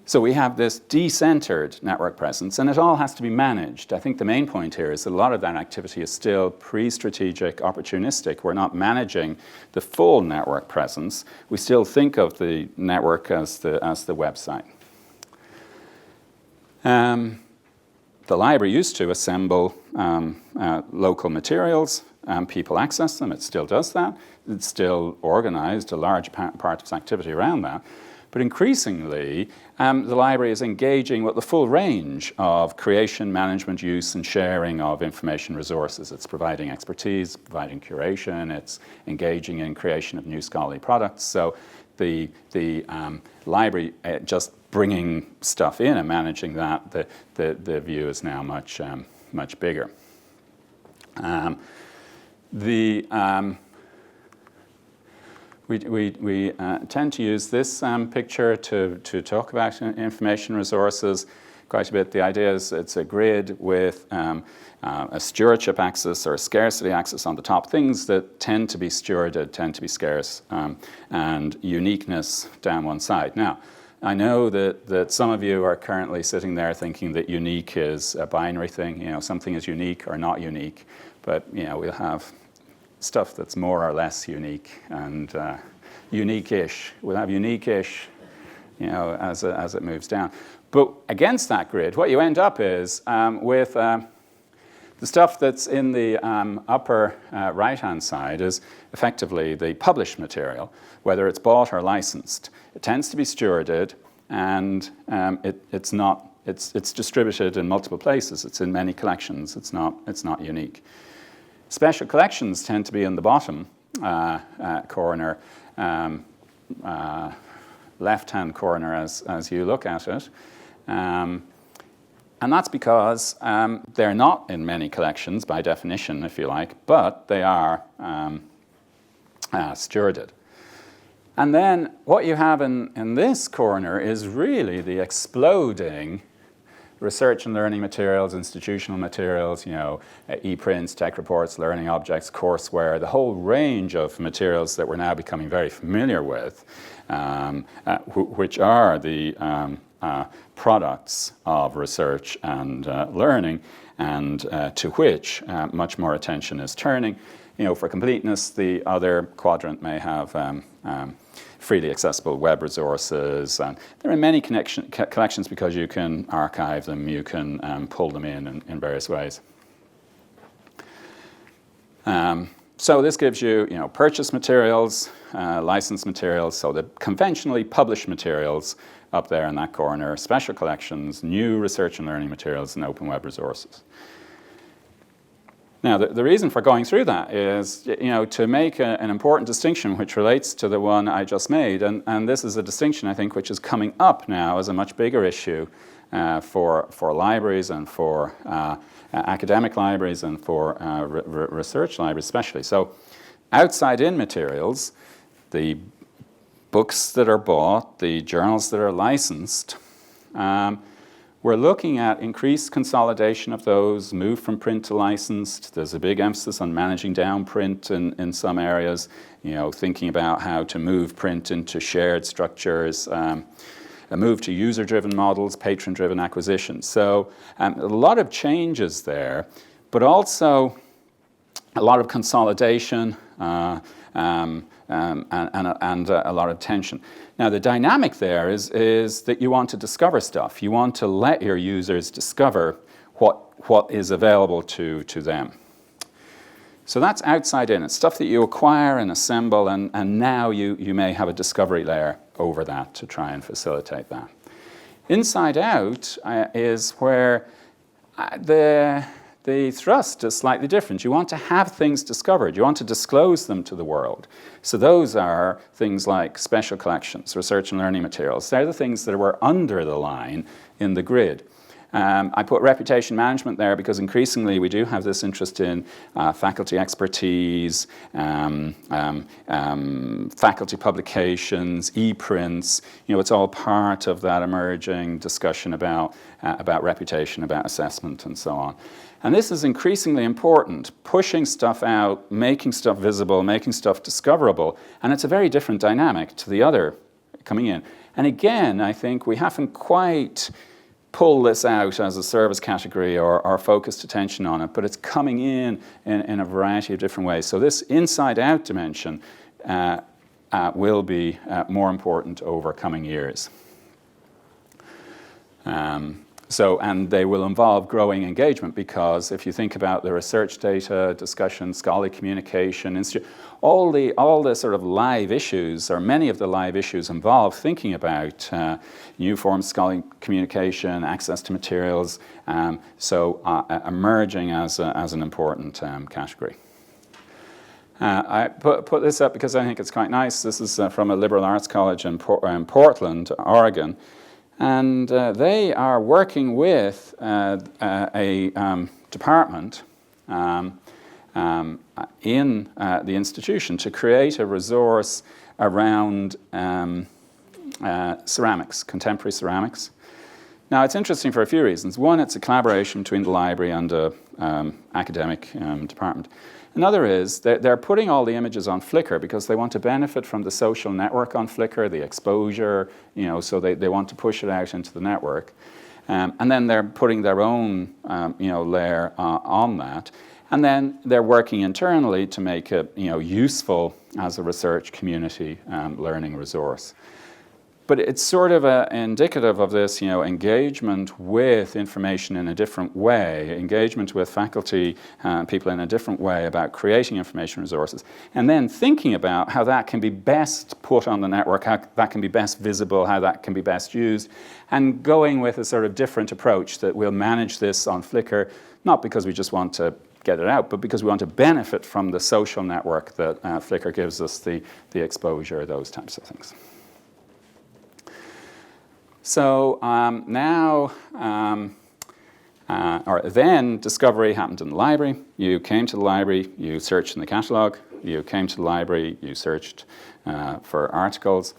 so we have this decentered network presence, and it all has to be managed. I think the main point here is that a lot of that activity is still pre-strategic, opportunistic. We're not managing the full network presence. We still think of the network as the website. The library used to assemble local materials, and people access them. It still does that. It's still organized a large part of its activity around that. But increasingly, the library is engaging with the full range of creation, management, use, and sharing of information resources. It's providing expertise, providing curation, it's engaging in creation of new scholarly products. So the library just bringing stuff in and managing that, the view is now much bigger. We tend to use this picture to talk about information resources quite a bit. The idea is it's a grid with a stewardship axis or a scarcity axis on the top. Things that tend to be stewarded tend to be scarce, and uniqueness down one side. Now, I know that some of you are currently sitting there thinking that unique is a binary thing. You know, something is unique or not unique, but you know, we'll have stuff that's more or less unique, and unique-ish. We'll have unique-ish, you know, as it moves down. But against that grid, what you end up is with the stuff that's in the upper right-hand side is effectively the published material, whether it's bought or licensed. It tends to be stewarded, and it's distributed in multiple places. It's in many collections. It's not unique. Special collections tend to be in the bottom corner, left-hand corner as you look at it. And that's because they're not in many collections by definition, if you like, but they are stewarded. And then what you have in this corner is really the exploding research and learning materials, institutional materials, you know, e-prints, tech reports, learning objects, courseware, the whole range of materials that we're now becoming very familiar with, which are the products of research and learning, and to which much more attention is turning. You know, for completeness, the other quadrant may have freely accessible web resources. And there are many collections because you can archive them, you can pull them in various ways. So this gives you, you know, purchase materials, license materials, so the conventionally published materials up there in that corner, special collections, new research and learning materials, and open web resources. Now, the reason for going through that is, you know, to make an important distinction which relates to the one I just made, and this is a distinction, I think, which is coming up now as a much bigger issue for libraries and for academic libraries and for research libraries especially. So outside-in materials, the books that are bought, the journals that are licensed, we're looking at increased consolidation of those, move from print to licensed. There's a big emphasis on managing down print in some areas, you know, thinking about how to move print into shared structures, a move to user-driven models, patron-driven acquisition. So a lot of changes there, but also a lot of consolidation and a lot of tension. Now, the dynamic there is that you want to discover stuff. You want to let your users discover what is available to them. So that's outside in. It's stuff that you acquire and assemble, and now you may have a discovery layer over that to try and facilitate that. Inside out is where the the thrust is slightly different. You want to have things discovered. You want to disclose them to the world. So those are things like special collections, research and learning materials. They're the things that were under the line in the grid. I put reputation management there because increasingly we do have this interest in faculty expertise, faculty publications, e-prints. It's all part of that emerging discussion about reputation, about assessment, and so on. And this is increasingly important, pushing stuff out, making stuff visible, making stuff discoverable, and it's a very different dynamic to the other coming in. And again, I think we haven't quite pull this out as a service category or focused attention on it, but it's coming in a variety of different ways. So this inside-out dimension will be more important over coming years. And they will involve growing engagement, because if you think about the research data, discussion, scholarly communication, all the sort of live issues, or many of the live issues, involve thinking about new forms of scholarly communication, access to materials, emerging as an important category. I put this up because I think it's quite nice. This is from a liberal arts college in Portland, Oregon. And they are working with a department in the institution to create a resource around ceramics, contemporary ceramics. Now, it's interesting for a few reasons. One, it's a collaboration between the library and an academic department. Another is they're putting all the images on Flickr because they want to benefit from the social network on Flickr, the exposure, so they want to push it out into the network. And then they're putting their own, layer on that. And then they're working internally to make it, useful as a research community learning resource. But it's sort of indicative of this, engagement with information in a different way, engagement with faculty people in a different way about creating information resources, and then thinking about how that can be best put on the network, how that can be best visible, how that can be best used, and going with a sort of different approach that we'll manage this on Flickr, not because we just want to get it out, but because we want to benefit from the social network that Flickr gives us, the exposure, those types of things. So then discovery happened in the library. You came to the library, you searched in the catalogue. You came to the library, you searched for articles.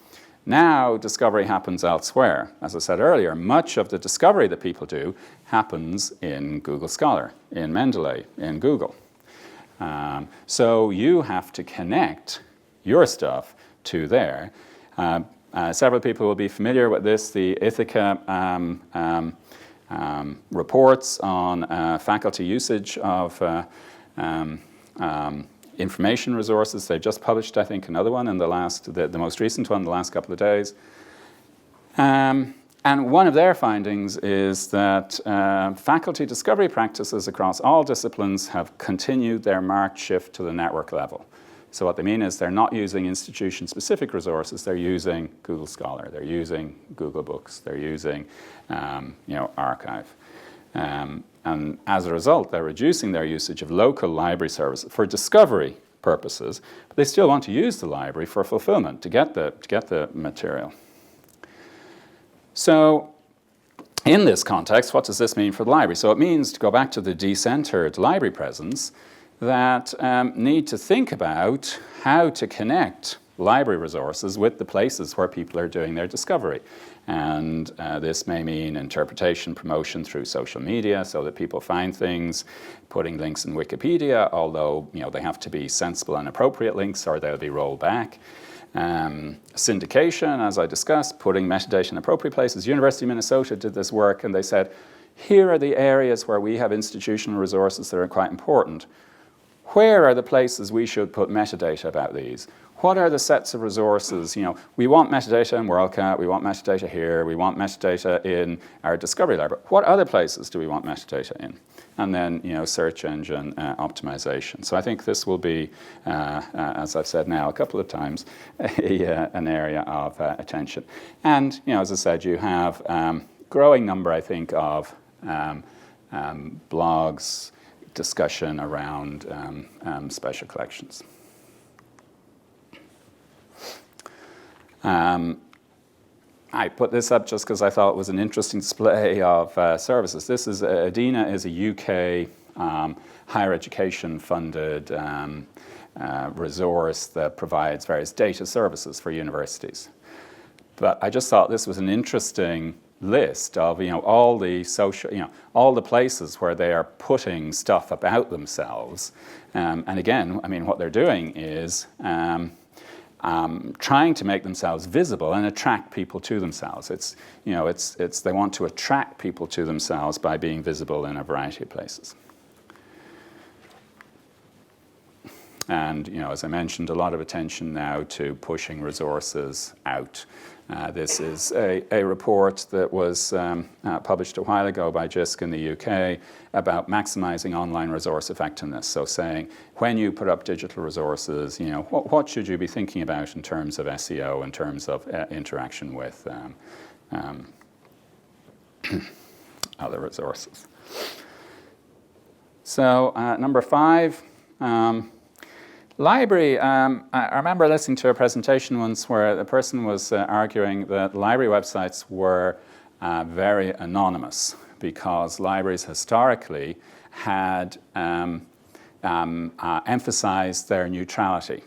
Now discovery happens elsewhere. As I said earlier, much of the discovery that people do happens in Google Scholar, in Mendeley, in Google. So you have to connect your stuff to there. Several people will be familiar with this. The Ithaca reports on faculty usage of information resources. They've just published, I think, another one in the most recent one, the last couple of days. And one of their findings is that faculty discovery practices across all disciplines have continued their marked shift to the network level. So what they mean is they're not using institution-specific resources. They're using Google Scholar. They're using Google Books. They're using, Archive. And as a result, they're reducing their usage of local library services for discovery purposes. But they still want to use the library for fulfillment to get the material. So in this context, what does this mean for the library? So it means, to go back to the decentered library presence, that need to think about how to connect library resources with the places where people are doing their discovery. And this may mean interpretation, promotion through social media so that people find things, putting links in Wikipedia, although they have to be sensible and appropriate links or they'll be rolled back. Syndication, as I discussed, putting metadata in appropriate places. University of Minnesota did this work and they said, here are the areas where we have institutional resources that are quite important. Where are the places we should put metadata about these? What are the sets of resources? We want metadata in WorldCat, we want metadata here, we want metadata in our discovery library. What other places do we want metadata in? And then, search engine optimization. So I think this will be, as I've said now a couple of times, an area of attention. And, as I said, you have growing number, I think, of blogs, discussion around special collections. I put this up just because I thought it was an interesting display of services. This is Adina is a UK higher education funded resource that provides various data services for universities. But I just thought this was an interesting list of all the social, all the places where they are putting stuff about themselves. And again, I mean, what they're doing is trying to make themselves visible and attract people to themselves. It's they want to attract people to themselves by being visible in a variety of places. And as I mentioned, a lot of attention now to pushing resources out. This is a report that was published a while ago by JYSK in the UK about maximizing online resource effectiveness. So saying, when you put up digital resources, what should you be thinking about in terms of SEO, in terms of interaction with other resources. So number 5, library. I remember listening to a presentation once where the person was arguing that library websites were very anonymous because libraries historically had emphasized their neutrality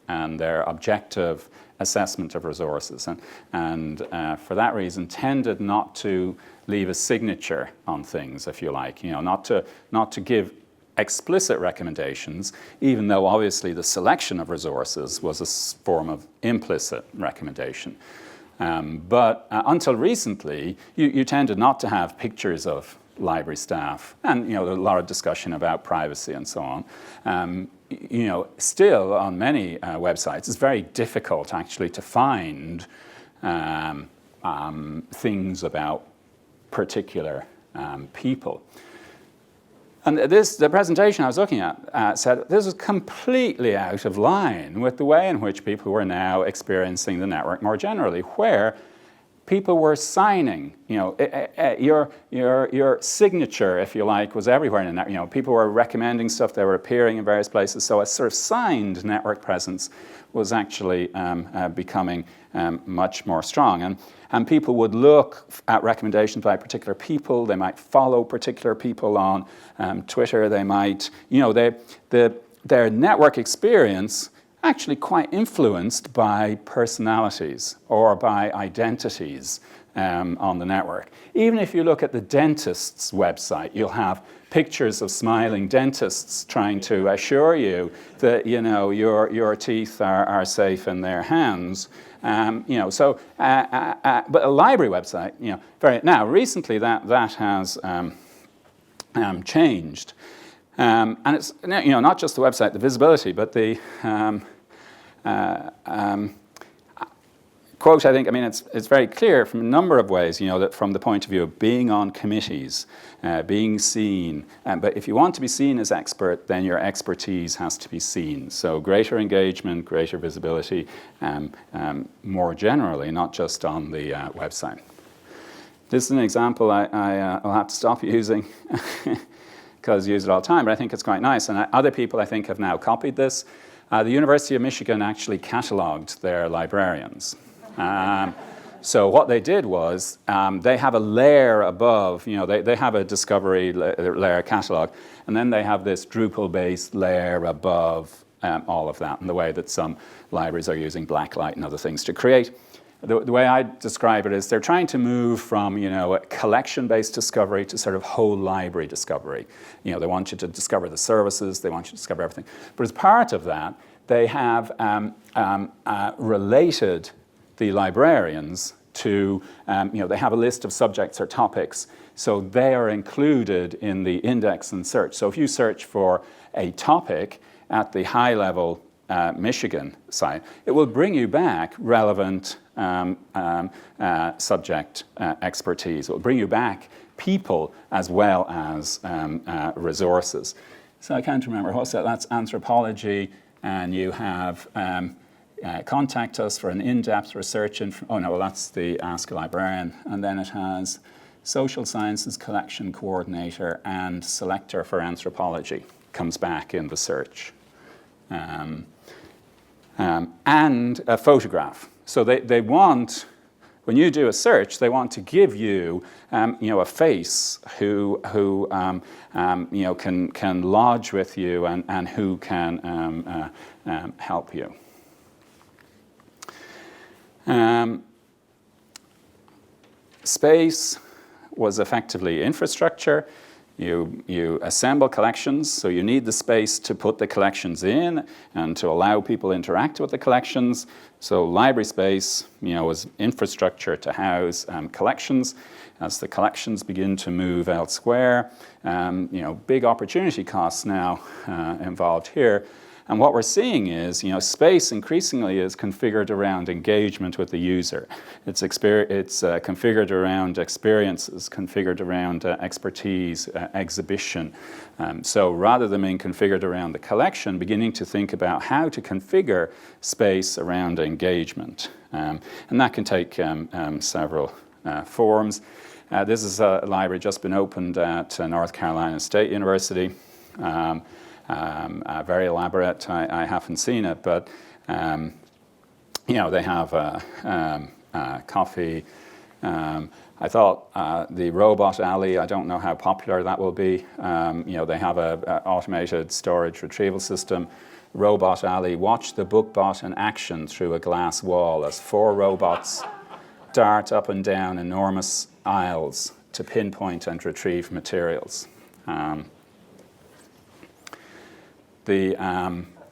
and their objective assessment of resources, and for that reason tended not to leave a signature on things, if you like, not to give explicit recommendations, even though obviously the selection of resources was a form of implicit recommendation. But until recently, you tended not to have pictures of library staff, and there's a lot of discussion about privacy and so on. Still on many websites, it's very difficult actually to find things about particular people. And the presentation I was looking at said this was completely out of line with the way in which people were now experiencing the network more generally, where people were signing. Your signature, if you like, was everywhere in the network. People were recommending stuff. They were appearing in various places. So a sort of signed network presence was actually becoming much more strong. And people would look at recommendations by particular people. They might follow particular people on Twitter. They might, their network experience actually quite influenced by personalities or by identities on the network. Even if you look at the dentist's website, you'll have pictures of smiling dentists trying to assure you that your teeth are safe in their hands. But a library website, now recently that has changed, and it's not just the website, the visibility, but the quote. I mean it's very clear from a number of ways, that from the point of view of being on committees, being seen. But if you want to be seen as expert, then your expertise has to be seen. So greater engagement, greater visibility, more generally, not just on the website. This is an example I'll have to stop using because I use it all the time, but I think it's quite nice. And other people, I think, have now copied this. The University of Michigan actually catalogued their librarians. So what they did was they have a layer above, they have a discovery layer catalog, and then they have this Drupal-based layer above all of that, in the way that some libraries are using blacklight and other things to create. The way I describe it is they're trying to move from, a collection-based discovery to sort of whole library discovery. They want you to discover the services, they want you to discover everything. But as part of that, they have related the librarians to, they have a list of subjects or topics, so they are included in the index and search. So if you search for a topic at the high-level Michigan site, it will bring you back relevant subject expertise. It will bring you back people as well as resources. So I can't remember, what's that? That's anthropology, and you have contact us for an in-depth research. That's the Ask a Librarian. And then it has social sciences collection coordinator and selector for anthropology comes back in the search. And a photograph. So they want, when you do a search, they want to give you, a face who can lodge with you and who can help you. Space was effectively infrastructure. You assemble collections, so you need the space to put the collections in and to allow people to interact with the collections. So library space, was infrastructure to house collections. As the collections begin to move elsewhere, big opportunity costs now involved here. And what we're seeing is, space increasingly is configured around engagement with the user. It's configured around experiences, configured around expertise, exhibition. So rather than being configured around the collection, beginning to think about how to configure space around engagement. And that can take several forms. This is a library just been opened at North Carolina State University. Very elaborate. I haven't seen it, but they have coffee. I thought the robot alley. I don't know how popular that will be. They have a automated storage retrieval system. Robot alley. Watch the book bot in action through a glass wall as 4 robots dart up and down enormous aisles to pinpoint and retrieve materials.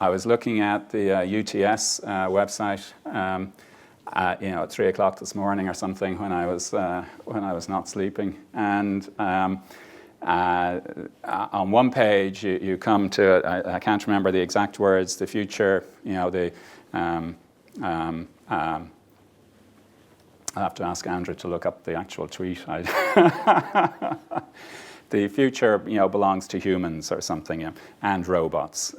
I was looking at the UTS website, at 3 o'clock this morning or something when I was not sleeping, and on one page you come to I can't remember the exact words. The future, I'll have to ask Andrew to look up the actual tweet. The future, belongs to humans or something, and robots,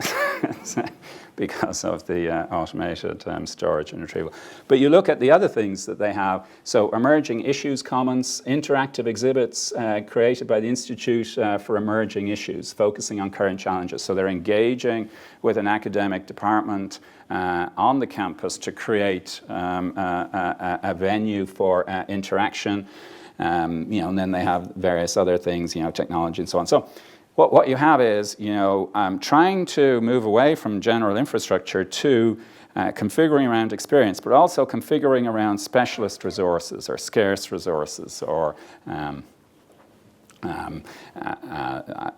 because of the automated storage and retrieval. But you look at the other things that they have. So emerging issues commons, interactive exhibits created by the Institute for Emerging Issues, focusing on current challenges. So they're engaging with an academic department on the campus to create a venue for interaction. And then they have various other things, technology and so on. So what you have is, trying to move away from general infrastructure to configuring around experience, but also configuring around specialist resources or scarce resources or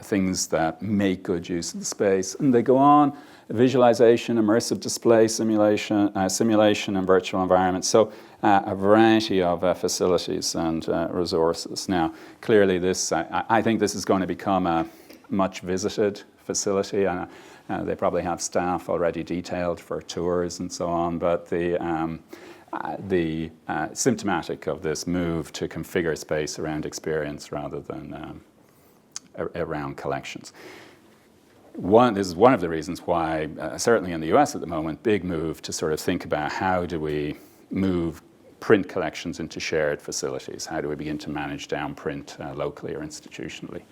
things that make good use of the space. And they go on, visualization, immersive display, simulation, and virtual environments. So a variety of facilities and resources. Now, clearly this, I think this is going to become a much visited facility. They probably have staff already detailed for tours and so on, but the symptomatic of this move to configure space around experience rather than around collections. This is one of the reasons why, certainly in the US at the moment, big move to sort of think about how do we move print collections into shared facilities? How do we begin to manage down print locally or institutionally?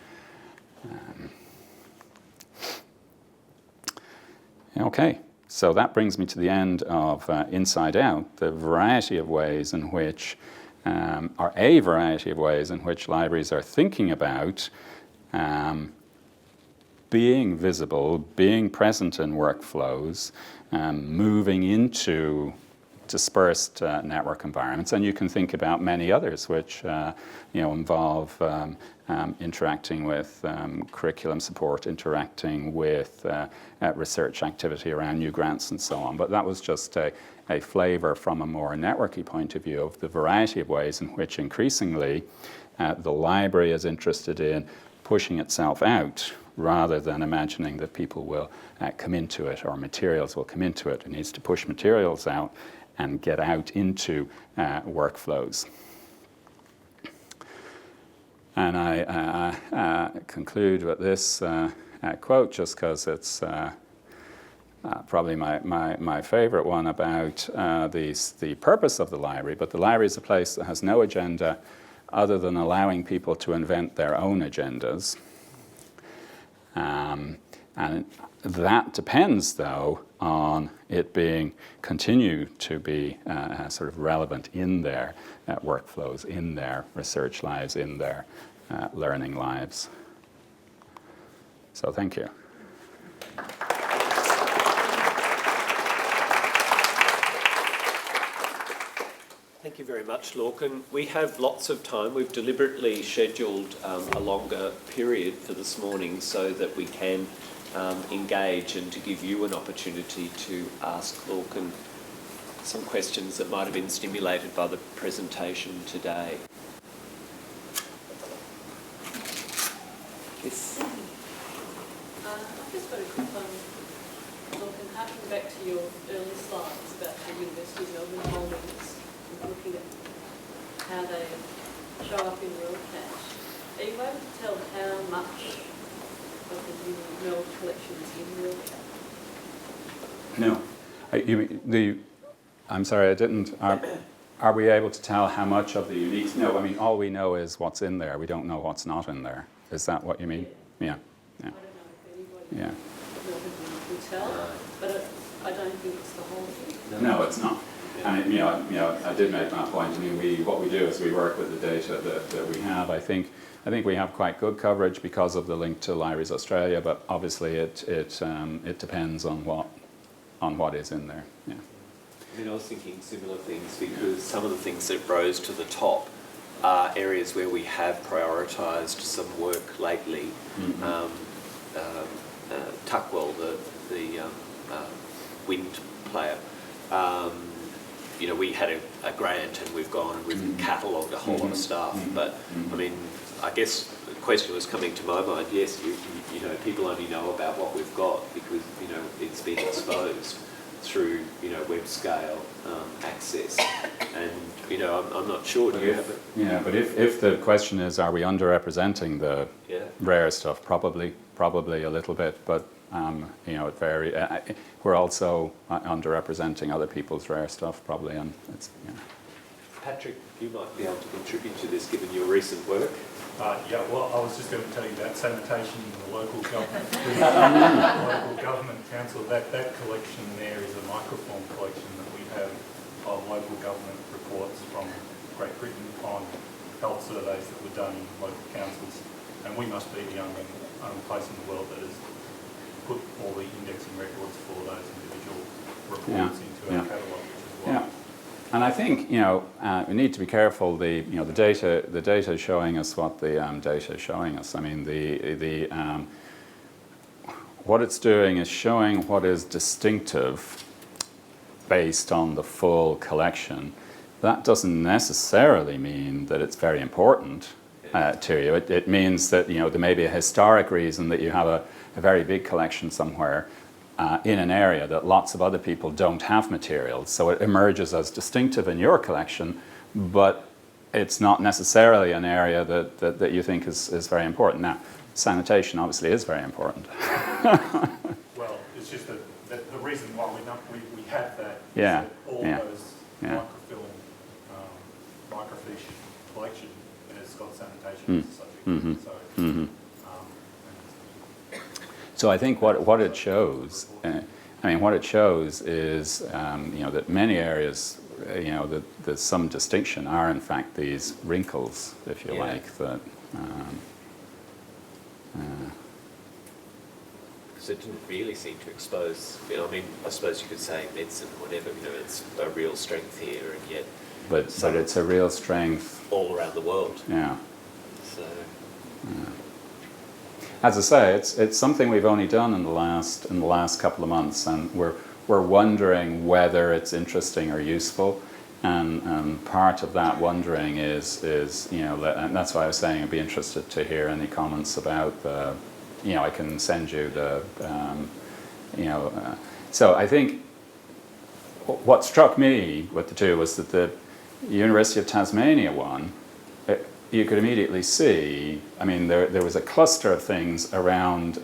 Okay, so that brings me to the end of Inside Out, the variety of ways in which, or a variety of ways in which libraries are thinking about being visible, being present in workflows, moving into dispersed network environments, and you can think about many others which involve interacting with curriculum support, interacting with research activity around new grants and so on. But that was just a flavor from a more networky point of view of the variety of ways in which increasingly the library is interested in pushing itself out rather than imagining that people will come into it or materials will come into it. It needs to push materials out and get out into workflows. And I conclude with this quote, just because it's probably my favorite one about the purpose of the library. But the library is a place that has no agenda other than allowing people to invent their own agendas. And that depends, though, on it continue to be sort of relevant in their workflows, in their research lives, in their learning lives. So thank you. Thank you very much, Lorcan. We have lots of time. We've deliberately scheduled a longer period for this morning so that we can engage and to give you an opportunity to ask Lorcan some questions that might have been stimulated by the presentation today. Yes. I've just got a quick one. Lorcan, harking back to your early slides about the University of Melbourne holdings, looking at how they show up in World Cache. Are you able to tell how much of the Melbourne collection is in World Cache? No. I'm sorry, I didn't. Are we able to tell how much of the unique? No, I mean, all we know is what's in there. We don't know what's not in there. Is that what you mean? Yeah. I don't know if anybody in Melbourne can tell, but I don't think it's the whole thing. No, it's not. And I did make that point. I mean, what we do is we work with the data that we have. I think we have quite good coverage because of the link to Libraries Australia, but obviously it depends on what is in there. Yeah. I mean, I was thinking similar things because some of the things that rose to the top are areas where we have prioritised some work lately. Mm-hmm. Tuckwell, the wind player. We had a grant and we've gone and we've catalogued a whole lot of stuff. But I mean, I guess the question was coming to my mind. Yes, people only know about what we've got because it's been exposed through web scale access, and I'm not sure. Do you have it? Yeah, but if the question is, are we underrepresenting the rare stuff? Probably a little bit, but it varies. We're also underrepresenting other people's rare stuff, probably, and it's. Patrick, you might be able to contribute to this given your recent work. Well, I was just going to tell you about sanitation in the local government. Local government council, that collection there is a microfilm collection that we have of local government reports from Great Britain on health surveys that were done in local councils. And we must be the only place in the world that has put all the indexing records for those individual reports into our catalogue as well. Yeah. And I think we need to be careful. The data is showing us what the data is showing us. I mean, what it's doing is showing what is distinctive based on the full collection. That doesn't necessarily mean that it's very important to you. It means that there may be a historic reason that you have a very big collection somewhere. In an area that lots of other people don't have materials. So it emerges as distinctive in your collection, but it's not necessarily an area that you think is very important. Now, sanitation obviously is very important. Well, it's just that the reason why we have that is Yeah. that all those microfilm, microfiche collection has got sanitation as a subject. Mm-hmm. So, So I think what it shows, what it shows is, that many areas, that there's some distinction are in fact these wrinkles, if you like, that. Because it didn't really seem to expose. I suppose you could say medicine or whatever. It's a real strength here, and yet. But it's a real strength all around the world. Yeah. So. As I say, it's something we've only done in the last couple of months, and we're wondering whether it's interesting or useful, and part of that wondering is and that's why I was saying I'd be interested to hear any comments about the, I can send you the, so I think what struck me with the two was that the University of Tasmania one. You could immediately see, there was a cluster of things around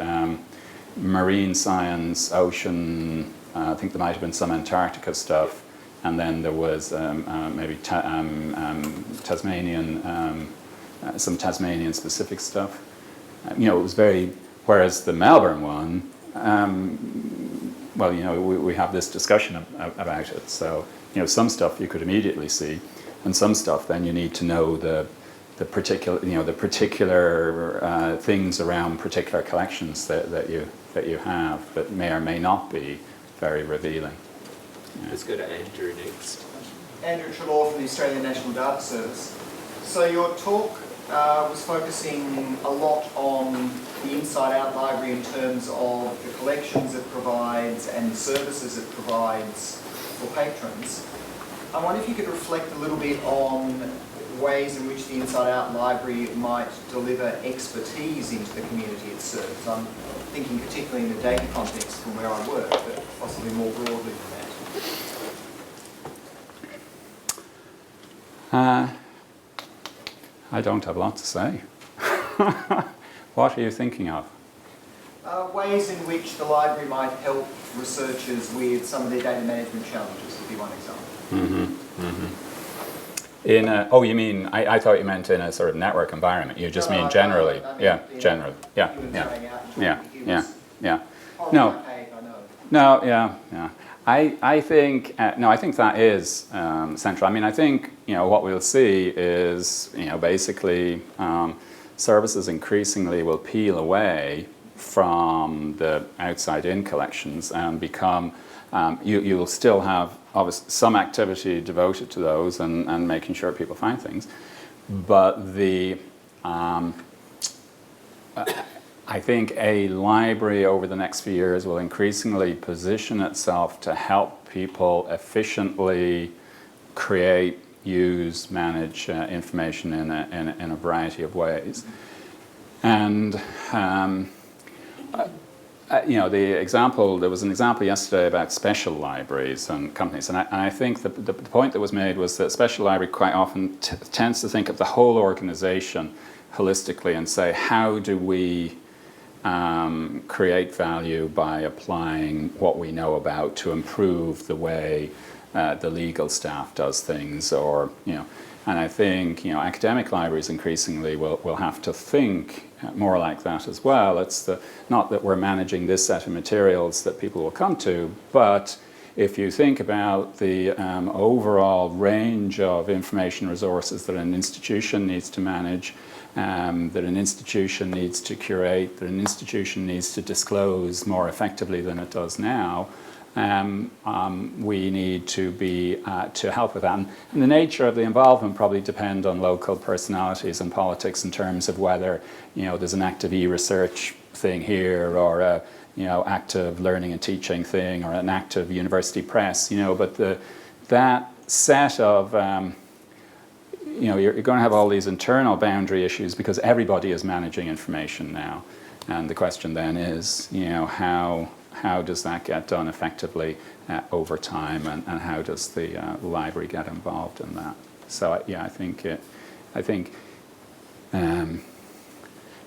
marine science, ocean, I think there might have been some Antarctica stuff, and then there was maybe Tasmanian some Tasmanian-specific stuff. It was whereas the Melbourne one, well, we have this discussion about it. So, some stuff you could immediately see, and some stuff then you need to know the particular, the particular things around particular collections that you have that may or may not be very revealing. Let's go to Andrew next. Andrew Trelaw from the Australian National Data Service. So your talk was focusing a lot on the Inside Out library in terms of the collections it provides and the services it provides for patrons. I wonder if you could reflect a little bit on ways in which the Inside Out library might deliver expertise into the community it serves. I'm thinking particularly in the data context from where I work, but possibly more broadly than that. I don't have a lot to say. What are you thinking of? Ways in which the library might help researchers with some of their data management challenges would be one example. You mean, I thought you meant in a sort of network environment. You just mean generally. Generally. Yeah. I think that is central. I mean, I think what we'll see is basically services increasingly will peel away from the outside-in collections and become. You'll still have obviously some activity devoted to those and making sure people find things, but I think a library over the next few years will increasingly position itself to help people efficiently create, use, manage information in a variety of ways. And there was an example yesterday about special libraries and companies, and I think the point that was made was that special library quite often tends to think of the whole organization holistically and say, how do we create value by applying what we know about to improve the way the legal staff does things, and I think academic libraries increasingly will have to think more like that as well. It's not that we're managing this set of materials that people will come to, but if you think about the overall range of information resources that an institution needs to manage, that an institution needs to curate, that an institution needs to disclose more effectively than it does now, we need to be to help with that. And the nature of the involvement probably depend on local personalities and politics in terms of whether there's an active e-research thing here or a active learning and teaching thing or an active university press. But that set of you're going to have all these internal boundary issues because everybody is managing information now, and the question then is how does that get done effectively over time, and how does the library get involved in that? So I think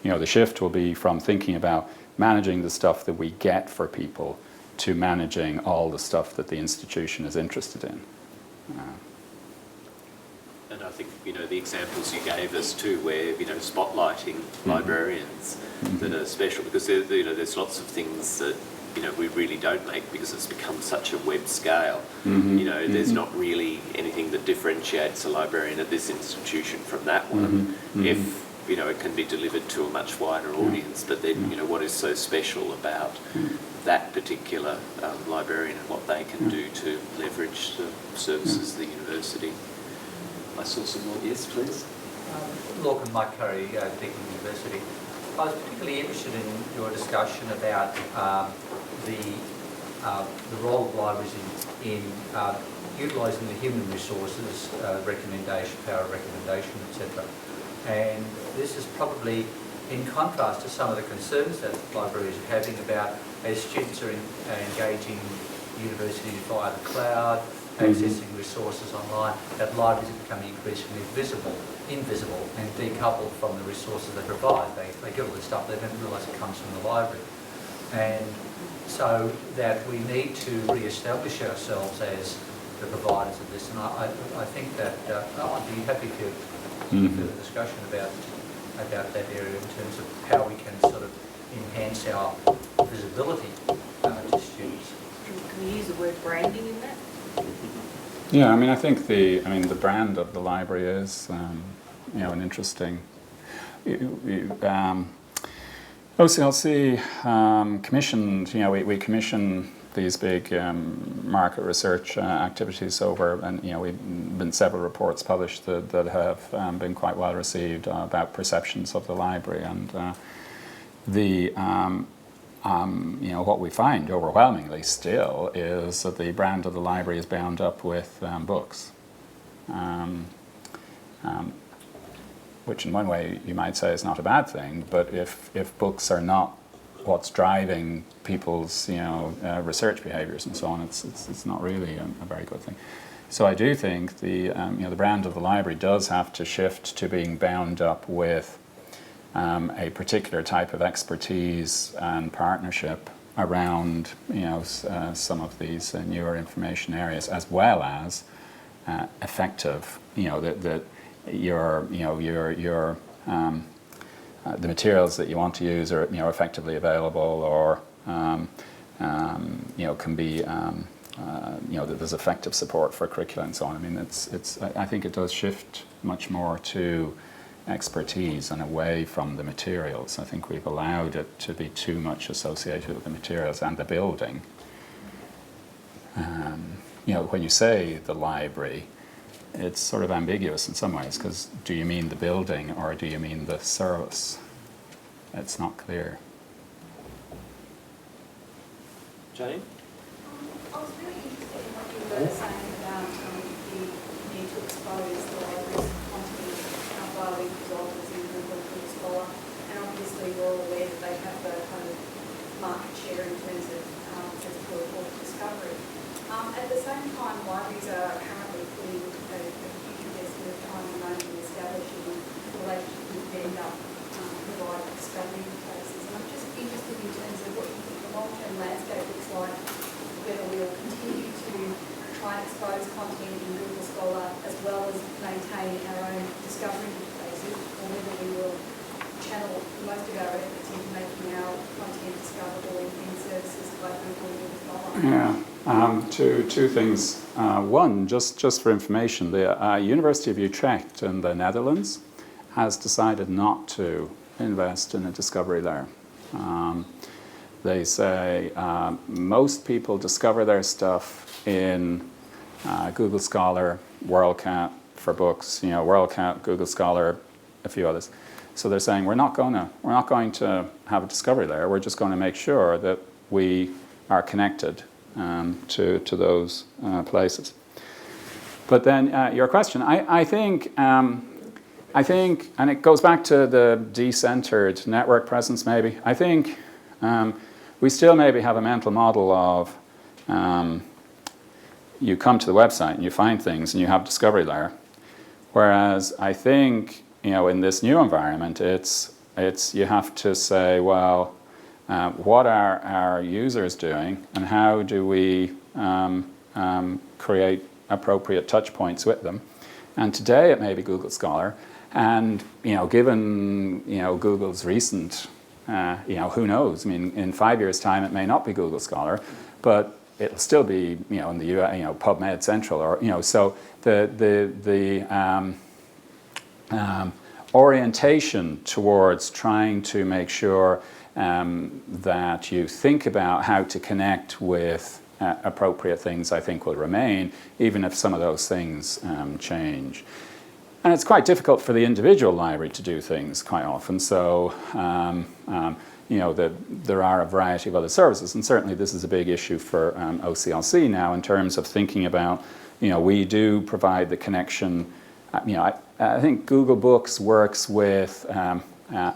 the shift will be from thinking about managing the stuff that we get for people to managing all the stuff that the institution is interested in. And I think the examples you gave us too, where spotlighting librarians that are special, because there's lots of things that we really don't make because it's become such a web scale. There's not really anything that differentiates a librarian at this institution from that one. If it can be delivered to a much wider audience, but then what is so special about that particular librarian and what they can do to leverage the services of the university. I saw some more. Yes, please. Lorcan Dempsey, Deakin University. I was particularly interested in your discussion about the role of libraries in utilising the human resources, recommendation, power of recommendation, etc. And this is probably in contrast to some of the concerns that libraries are having about as students are engaging universities via the cloud, accessing resources online, that libraries are becoming increasingly invisible and decoupled from the resources they provide. They get all this stuff, they don't realise it comes from the library. And so that we need to re-establish ourselves as the providers of this. And I think that I'd be happy to some further discussion about that area in terms of how we can sort of enhance our visibility to students. Can we use the word branding in that? Yeah, I mean, I think the brand of the library is, an interesting. OCLC commissioned, we commission these big market research activities over, and we've been several reports published that have been quite well received about perceptions of the library, and what we find overwhelmingly still is that the brand of the library is bound up with books, which in one way you might say is not a bad thing, but if books are not what's driving people's research behaviours and so on, it's not really a very good thing. So I do think the brand of the library does have to shift to being bound up with a particular type of expertise and partnership around some of these newer information areas, as well as effective, the materials that you want to use are effectively available, or can be that there's effective support for curricula and so on. I mean, I think it does shift much more to expertise and away from the materials. I think we've allowed it to be too much associated with the materials and the building. When you say the library, it's sort of ambiguous in some ways, because do you mean the building or do you mean the service? It's not clear. Jane? I was really interested in what you were saying about the need to expose the library's content via link resources in Google Scholar, and obviously we're all aware that they have the kind of market share in terms of book discovery. At the same time, libraries are currently putting a huge investment of time and money in establishing relationships with vendor provider discovery places. And I'm just interested in terms of what you think the long-term landscape looks like, whether we'll continue to try and expose content in Google Scholar as well as maintain our own discovery places, or whether we will channel most of our efforts into making our content discoverable in services like Google and Google Scholar. Yeah. Two things. One, just for information, the University of Utrecht in the Netherlands has decided not to invest in a discovery layer. They say most people discover their stuff in Google Scholar, WorldCat for books, WorldCat, Google Scholar, a few others. So they're saying we're not going to have a discovery layer. We're just going to make sure that we are connected to those places. But then your question, I think, and it goes back to the decentered network presence maybe. I think we still maybe have a mental model of you come to the website and you find things and you have discovery layer. Whereas I think, in this new environment, it's you have to say, well, what are our users doing, and how do we create appropriate touch points with them? And today it may be Google Scholar, and given Google's recent, who knows? I mean, in 5 years' time, it may not be Google Scholar, but it'll still be in the US, PubMed Central, or so the orientation towards trying to make sure that you think about how to connect with appropriate things, I think, will remain, even if some of those things change. And it's quite difficult for the individual library to do things quite often. So, there are a variety of other services, and certainly this is a big issue for OCLC now in terms of thinking about, we do provide the connection. I think Google Books works with, I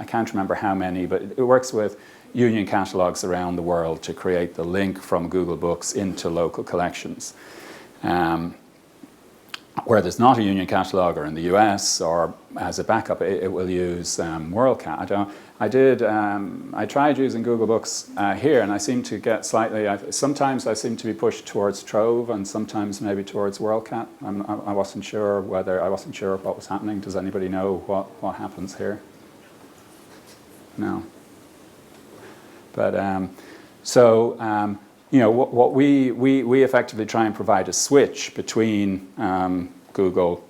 can't remember how many, but it works with union catalogs around the world to create the link from Google Books into local collections. Where there's not a union catalog, or in the US, or as a backup, it will use WorldCat. I tried using Google Books here, and I seem to get slightly. Sometimes I seem to be pushed towards Trove, and sometimes maybe towards WorldCat. I wasn't sure what was happening. Does anybody know what happens here? No. But what we effectively try and provide a switch between Google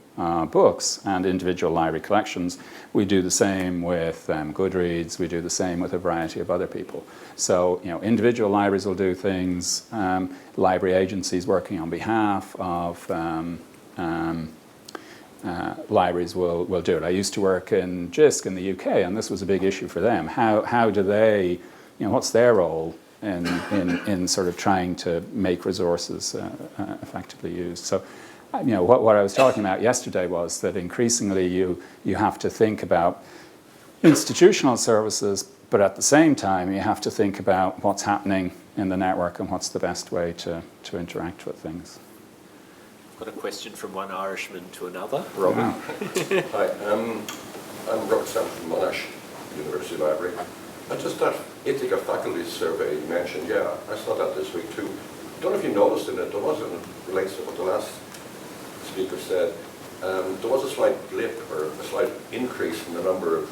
books and individual library collections. We do the same with Goodreads. We do the same with a variety of other people. So, individual libraries will do things. Library agencies working on behalf of libraries will do it. I used to work in JYSK in the UK, and this was a big issue for them. How do they, what's their role in sort of trying to make resources effectively used? So, what I was talking about yesterday was that increasingly you have to think about institutional services, but at the same time you have to think about what's happening in the network and what's the best way to interact with things. Got a question from one Irishman to another. Robert. Yeah. Hi, I'm Robert Sam from Monash University Library. And just that Ithaca faculty survey you mentioned, yeah, I saw that this week too. I don't know if you noticed in it, there was, and it relates to what the last speaker said, there was a slight blip or a slight increase in the number of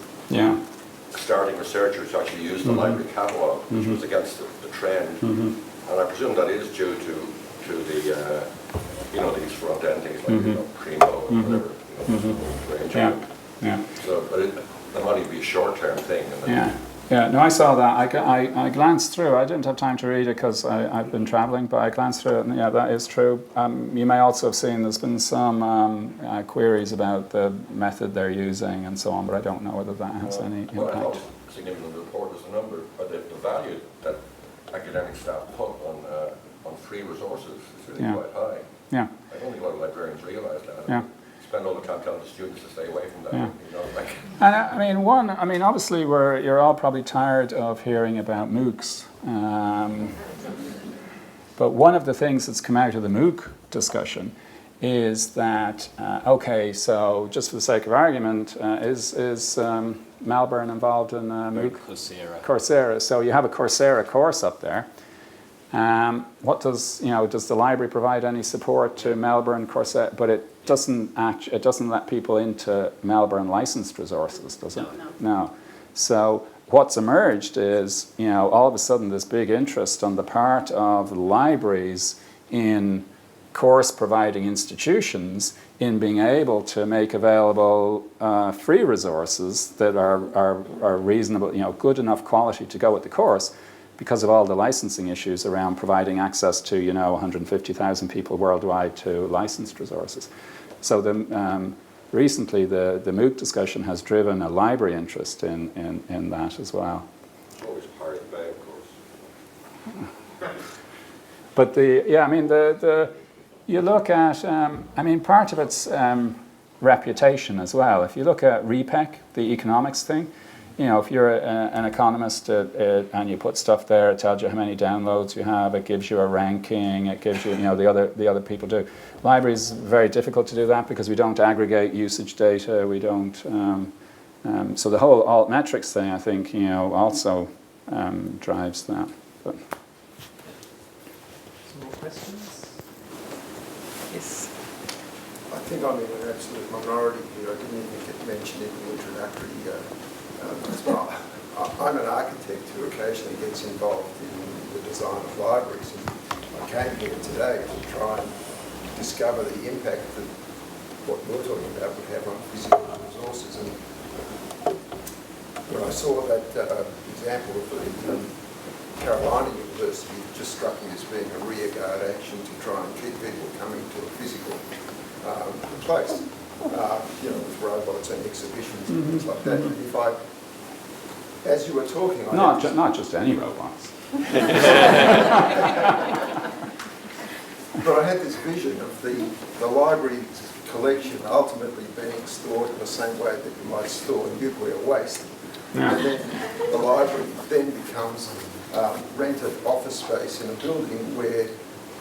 starting researchers who actually used the library catalogue, which was against the trend. And I presume that is due to the, these front end things like Primo or whatever, range. Yeah. So, but that might even be a short-term thing. Yeah, no, I saw that. I glanced through. I didn't have time to read it because I've been travelling, but I glanced through it, and yeah, that is true. You may also have seen there's been some queries about the method they're using and so on, but I don't know whether that has any impact. What I thought was significant in the report was the number, or the value that academic staff put on free resources is really quite high. Yeah. I don't think a lot of librarians realise that. Yeah. Spend all the time telling the students to stay away from that. Yeah. And obviously you're all probably tired of hearing about MOOCs. But one of the things that's come out of the MOOC discussion is that, so just for the sake of argument, is Melbourne involved in MOOC? Coursera. So you have a Coursera course up there. What does the library provide any support to Melbourne Coursera? But it doesn't let people into Melbourne licensed resources, does it? No. So what's emerged is all of a sudden this big interest on the part of libraries in course providing institutions in being able to make available free resources that are reasonable, good enough quality to go with the course, because of all the licensing issues around providing access to 150,000 people worldwide to licensed resources. So recently the MOOC discussion has driven a library interest in that as well. Always Pirate Bay, of course. But you look at part of its reputation as well. If you look at REPEC, the economics thing, if you're an economist and you put stuff there, it tells you how many downloads you have, it gives you a ranking, it gives you, the other people do. Libraries, very difficult to do that because we don't aggregate usage data, we don't, so the whole altmetrics thing, I think, also drives that. But. Some more questions? Yes. I think I'm in an absolute minority here. I didn't even get mentioned in the introductory I'm an architect who occasionally gets involved in the design of libraries, and I came here today to try and discover the impact that what you're talking about would have on physical resources. And when I saw that example of the Carolina University, it just struck me as being a rearguard action to try and keep people coming to a physical place, with robots and exhibitions and things like that. And if as you were talking, not just any robots. But I had this vision of the library collection ultimately being stored in the same way that you might store nuclear waste. Yeah. And then the library then becomes rented office space in a building where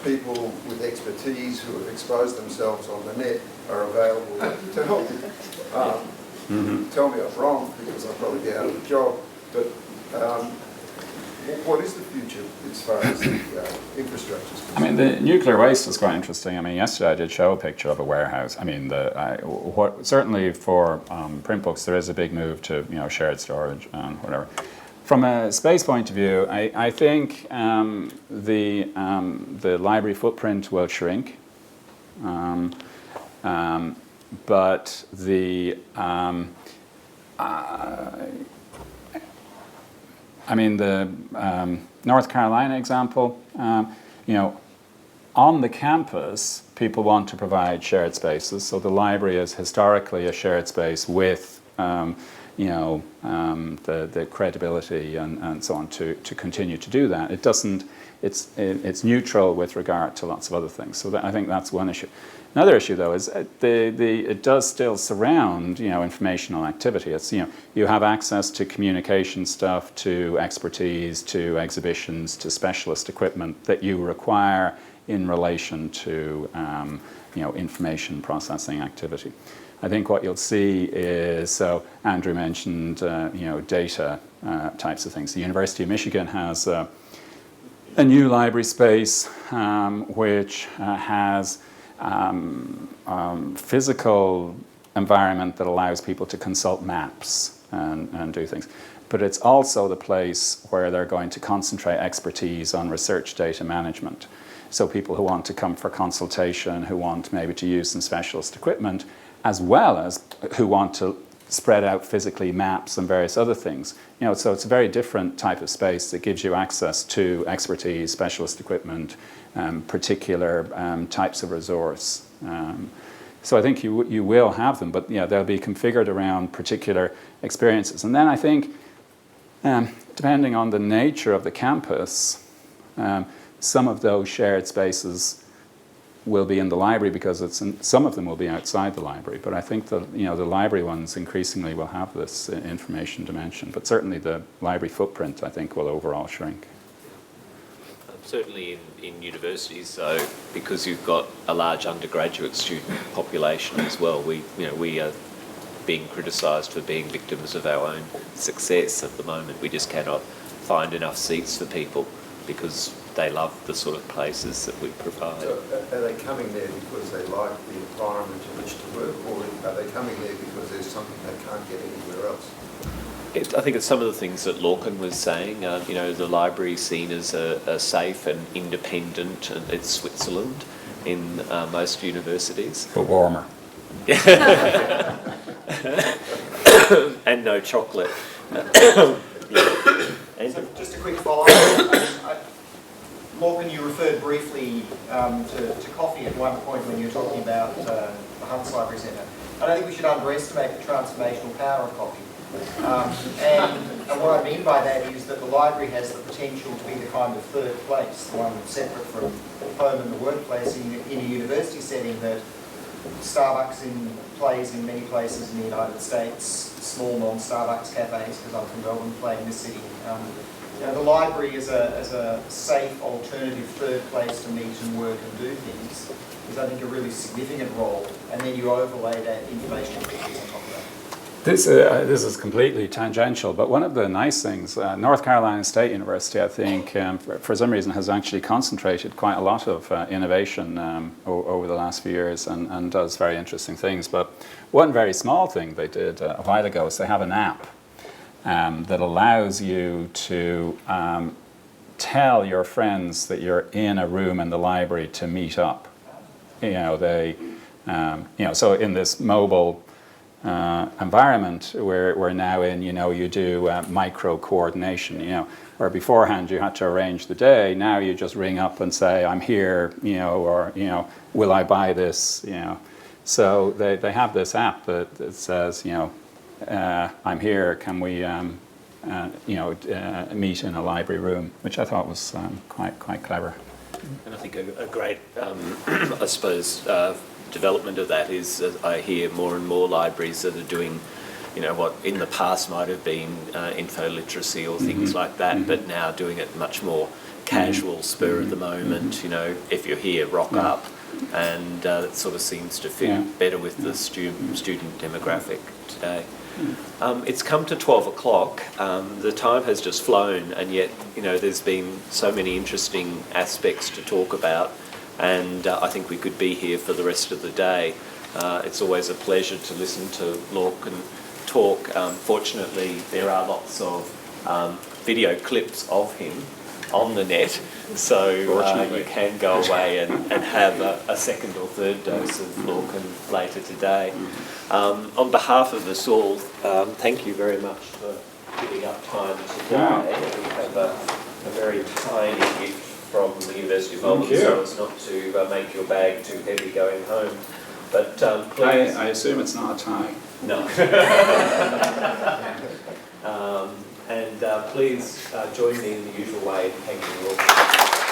people with expertise who have exposed themselves on the net are available to help you. Tell me I'm wrong, because I'll probably be out of a job. But what is the future as far as the infrastructure is concerned? I mean, the nuclear waste is quite interesting. I mean, yesterday I did show a picture of a warehouse. I mean, certainly for print books, there is a big move to shared storage and whatever. From a space point of view, I think the library footprint will shrink, but the the North Carolina example, on the campus, people want to provide shared spaces. So the library is historically a shared space with, the credibility and so on to continue to do that. It doesn't. It's neutral with regard to lots of other things. So I think that's one issue. Another issue, though, is it does still surround, informational activity. It's, you have access to communication stuff, to expertise, to exhibitions, to specialist equipment that you require in relation to, information processing activity. I think what you'll see is, so Andrew mentioned, data types of things. The University of Michigan has a new library space which has physical environment that allows people to consult maps and do things. But it's also the place where they're going to concentrate expertise on research data management. So people who want to come for consultation, who want maybe to use some specialist equipment, as well as who want to spread out physically maps and various other things. So it's a very different type of space that gives you access to expertise, specialist equipment, particular types of resource. So I think you will have them, but they'll be configured around particular experiences. And then I think, depending on the nature of the campus, some of those shared spaces will be in the library because some of them will be outside the library. But I think the library ones increasingly will have this information dimension. But certainly the library footprint, I think, will overall shrink. Certainly in universities, though, because you've got a large undergraduate student population as well, we are being criticised for being victims of our own success at the moment. We just cannot find enough seats for people because they love the sort of places that we provide. So are they coming there because they like the environment in which to work, or are they coming there because there's something they can't get anywhere else? I think it's some of the things that Lorcan was saying. The library is seen as a safe and independent, and it's Switzerland in most universities. But warmer. And no chocolate. So just a quick follow-up. Lorcan, you referred briefly to coffee at one point when you were talking about the Hunts Library Centre. I don't think we should underestimate the transformational power of coffee. And what I mean by that is that the library has the potential to be the kind of third place, the one separate from home and the workplace in a university setting that Starbucks plays in many places in the United States, small non-Starbucks cafes, because I'm from Melbourne, play in this city. The library is a safe alternative third place to meet and work and do things is, I think, a really significant role, and then you overlay that information on top of that. This is completely tangential, but one of the nice things, North Carolina State University, I think, for some reason has actually concentrated quite a lot of innovation over the last few years and does very interesting things. But one very small thing they did a while ago is they have an app that allows you to tell your friends that you're in a room in the library to meet up. So in this mobile environment we're now in, you do micro coordination, where beforehand you had to arrange the day. Now you just ring up and say, I'm here, or, will I buy this, So they have this app that says, I'm here, can we, meet in a library room, which I thought was quite clever. And I think a great, I suppose, development of that is I hear more and more libraries that are doing, what in the past might have been info literacy or things like that, but now doing it much more casual, spur of the moment, if you're here, rock up. And it sort of seems to fit better with the student demographic today. It's come to 12 o'clock. The time has just flown, and yet, you know, there's been so many interesting aspects to talk about, and I think we could be here for the rest of the day. It's always a pleasure to listen to Lorcan talk. Fortunately, there are lots of video clips of him on the net, so you can go away and have a second or third dose of Lorcan later today. On behalf of us all, thank you very much for giving up time today. We have a very tiny gift from the University of Melbourne, so as not to make your bag too heavy going home. But please... I assume it's not a tie. No. And please join me in the usual way in thanking you all.